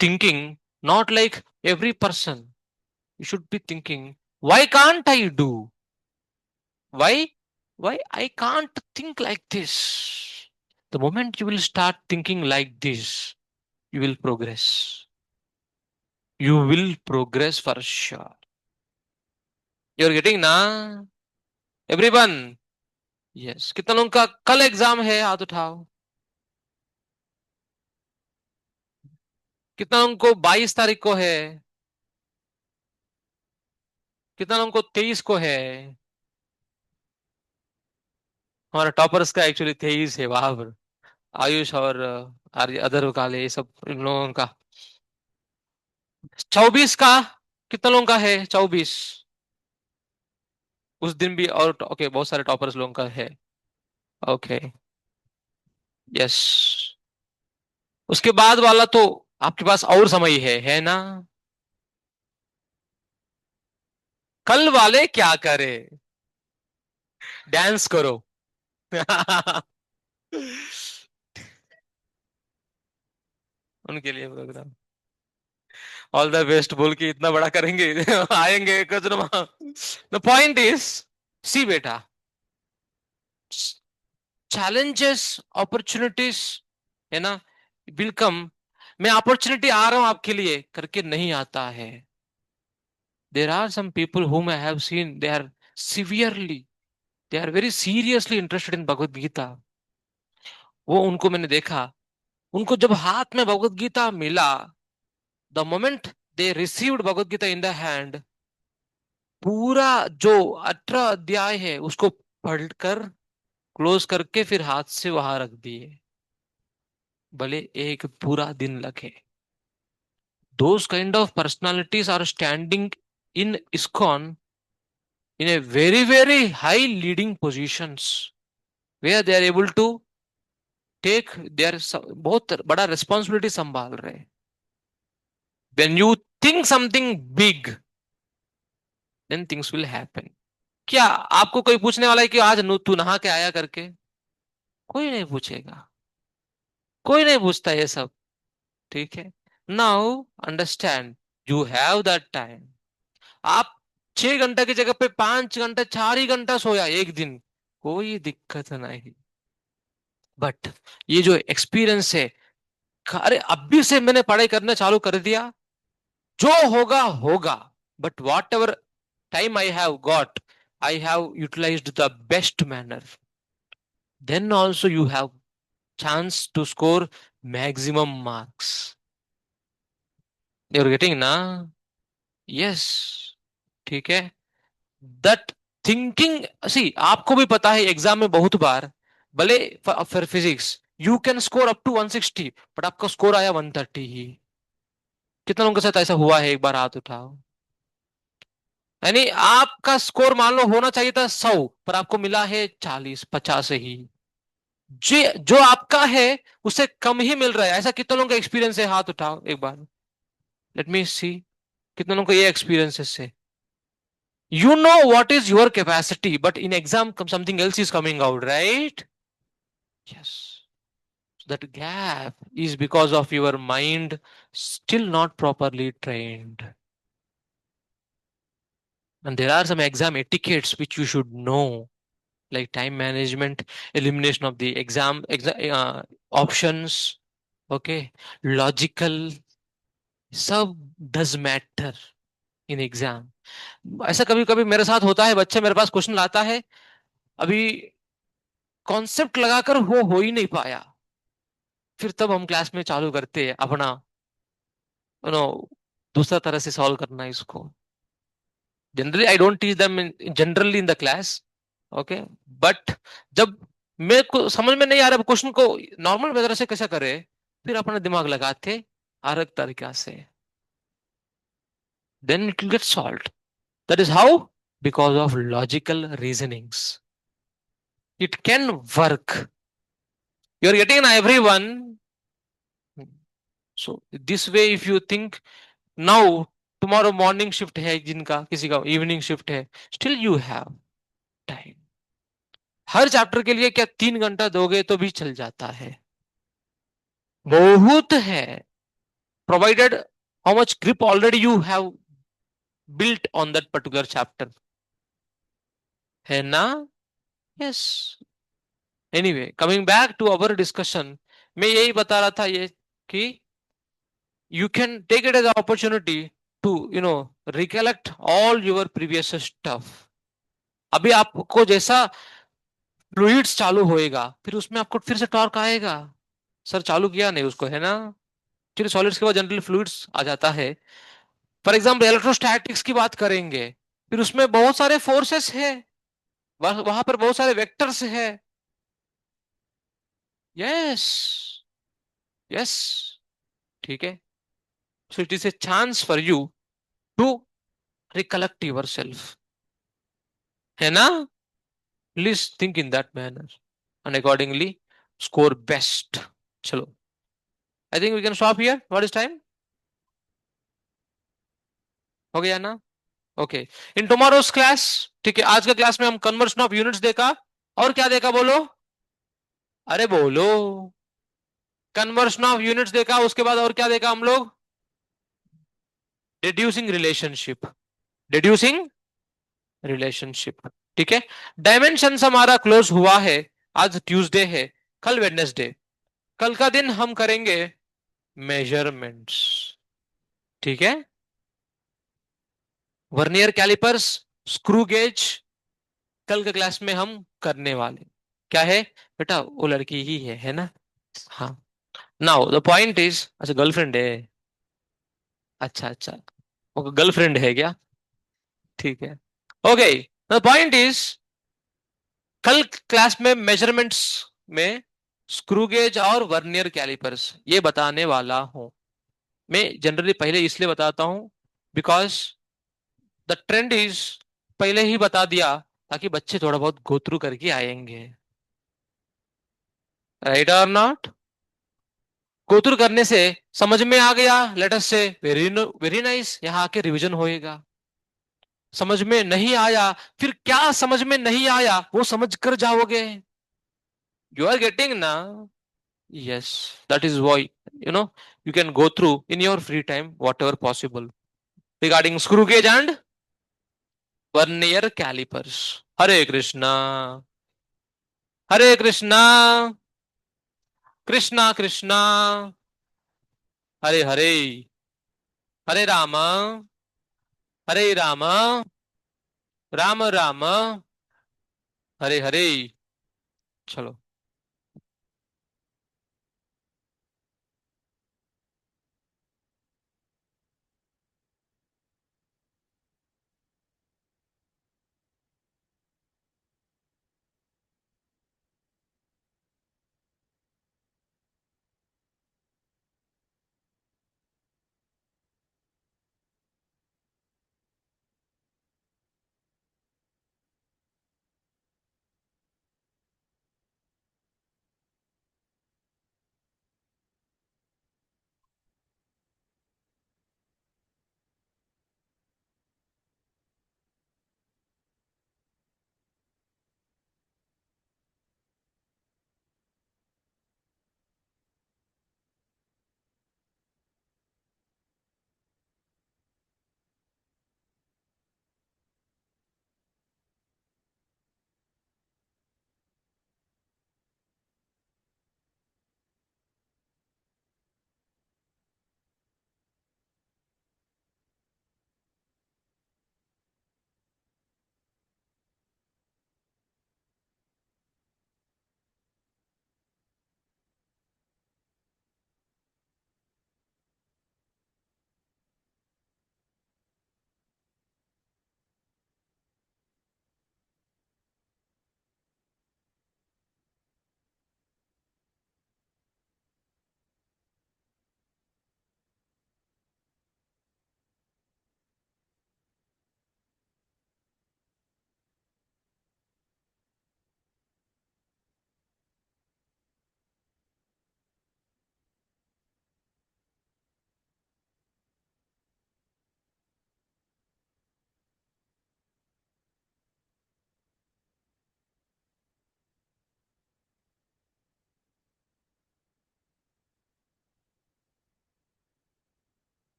Speaker 1: thinking not like every person. You should be thinking, why can't I do? Why? Why I can't think like this? The moment you will start thinking like this, you will progress. You will progress for sure. You're getting na? Everyone? Yes. कितना लोगों का कल exam है, हाथ उठाओ। कितना लोगों को 22 तारीख को है? कितना लोगों को? 23 को है। हमारा टॉपर्स का एक्चुअली 23 है वहां पर। आयुष और आर्य अदर काले ये सब इन लोगों का। 24 का कितना लोगों का है? 24 उस दिन भी, और ओके बहुत सारे टॉपर्स लोगों का है। ओके। यस। उसके बाद वाला तो आपके पास और समय है ना? कल वाले क्या करे? डांस करो। उनके लिए प्रोग्राम। ऑल द बेस्ट बोल के इतना बड़ा करेंगे। आएंगे कचरमा। द पॉइंट इज, सी बेटा, चैलेंजेस, अपॉर्चुनिटीज, है ना, विल कम। मैं अपॉर्चुनिटी आ रहा हूं आपके लिए करके नहीं आता है। There are some people whom I have seen, they are severely, they are very seriously interested in Bhagavad Gita. वो उनको मैंने देखा, उनको जब हाथ में भगवत गीता मिला, the moment they received Bhagavad Gita in the hand, पूरा जो 18 अध्याय है उसको पढ़कर क्लोज करके फिर हाथ से वहां रख दिए, भले एक पूरा दिन लगे। Those kind of personalities are standing in ISKCON in a very, very high leading positions where they are able to take their बहुत बड़ा responsibility संभाल रहे हैं। When you think something big, then things will happen। क्या आपको कोई पूछने वाला है कि आज तू नहा के आया करके? कोई नहीं पूछेगा। कोई नहीं पूछता ये सब। ठीक है। Now understand, you have that time. आप 6 घंटे की जगह पे 5 घंटे 4 ही घंटा सोया एक दिन, कोई दिक्कत नहीं। बट ये जो एक्सपीरियंस है, अरे अभी से मैंने पढ़ाई करना चालू कर दिया, जो होगा होगा। But whatever time I have got, I have utilised the best manner, then also you have chance to score maximum marks. You're getting ना? यस। ठीक है। दैट थिंकिंग, सी आपको भी पता है एग्जाम में बहुत बार, भले फिर physics you can score up to 160, but आपका स्कोर आया 130 ही। कितना लोगों के साथ ऐसा हुआ है? एक बार हाथ उठाओ। यानी आपका स्कोर मान लो होना चाहिए था 100, पर आपको मिला है 40 50 ही। जो जो आपका है उससे कम ही मिल रहा है। ऐसा कितने लोगों का एक्सपीरियंस है? हाथ उठाओ एक बार, लेट मी सी। कितने लोगों को ये एक्सपीरियंस है? You know what is your capacity, but in exam something else is coming out, right? Yes. So that gap is because of your mind still not properly trained. And there are some exam etiquettes which you should know, like time management, elimination of the options, okay, logical, सब does matter in exam। ऐसा कभी कभी मेरे साथ होता है, बच्चे मेरे पास क्वेश्चन लाता है, अभी कॉन्सेप्ट लगाकर वो हो ही नहीं पाया, फिर तब हम क्लास में चालू करते हैं अपना नो दूसरा तरह से सॉल्व करना इसको। Generally I don't teach them generally in the class, okay. But जब मेरे को समझ में नहीं आ रहा क्वेश्चन को नॉर्मल मेथड से कैसे करे, फिर अपना दिमाग लगाते अलग तरीका से, then it will get solved. That is how, because of logical reasonings it can work. You are getting everyone? So this way if you think now, tomorrow morning shift है जिनका, किसी का इवनिंग शिफ्ट है, still you have time. हर chapter के लिए क्या 3 घंटा दोगे तो भी चल जाता है, बहुत है, provided how much grip already you have built on that particular chapter, है ना? Yes. Anyway, coming back to our discussion, मैं यही बता रहा था ये कि you can take it as opportunity to recollect all your previous stuff. अभी आपको जैसा फ्लूइड्स चालू होएगा, फिर उसमें आपको फिर से टॉर्क आएगा। सर चालू किया नहीं उसको, है ना? चलिए सॉलिड्स के बाद जनरली फ्लूइड्स आ जाता है। फॉर एग्जाम्पल इलेक्ट्रोस्टैटिक्स की बात करेंगे, फिर उसमें बहुत सारे फोर्सेस है, वहां पर बहुत सारे वेक्टर्स है। यस, यस, ठीक है। So it is a chance for you to recollect yourself, है ना? Please think in that manner and accordingly score best. चलो, I think we can stop here. What is time? हो गया ना? Okay. इन tomorrow's class, ठीक है, आज का क्लास में हम कन्वर्शन ऑफ यूनिट्स देखा, और क्या देखा बोलो? अरे बोलो। कन्वर्शन ऑफ यूनिट्स देखा, उसके बाद और क्या देखा हम लोग? डिड्यूसिंग रिलेशनशिप, डिड्यूसिंग रिलेशनशिप, ठीक है। डायमेंशन हमारा क्लोज हुआ है। आज ट्यूसडे है, कल वेडनेसडे। कल का दिन हम करेंगे मेजरमेंट्स, ठीक है। वर्नियर कैलिपर्स, स्क्रू गेज, कल के क्लास में हम करने वाले। क्या है बेटा? वो लड़की ही है ना? हाँ। नाउ द पॉइंट इज, अच्छा गर्लफ्रेंड है? अच्छा अच्छा, वो गर्लफ्रेंड है क्या? ठीक है। ओके, द पॉइंट इज, कल क्लास में मेजरमेंट्स में स्क्रू गेज और वर्नियर कैलिपर्स ये बताने वाला हूं। मैं जनरली पहले इसलिए बताता हूं बिकॉज द ट्रेंड इज, पहले ही बता दिया ताकि बच्चे थोड़ा बहुत गो थ्रू करके आएंगे। राइट और नॉट? गो थ्रू करने से समझ में आ गया, लेट अस से वेरी वेरी नाइस, यहाँ आके रिवीजन होएगा। समझ में नहीं आया, फिर क्या समझ में नहीं आया वो समझ कर जाओगे। यू आर गेटिंग ना? Yes, that is why, you can go through in your free time whatever possible regarding screw gauge and vernier calipers. हरे कृष्णा, हरे कृष्णा, कृष्णा कृष्णा, हरे हरे, हरे राम, हरे राम, राम राम, हरे हरे। चलो।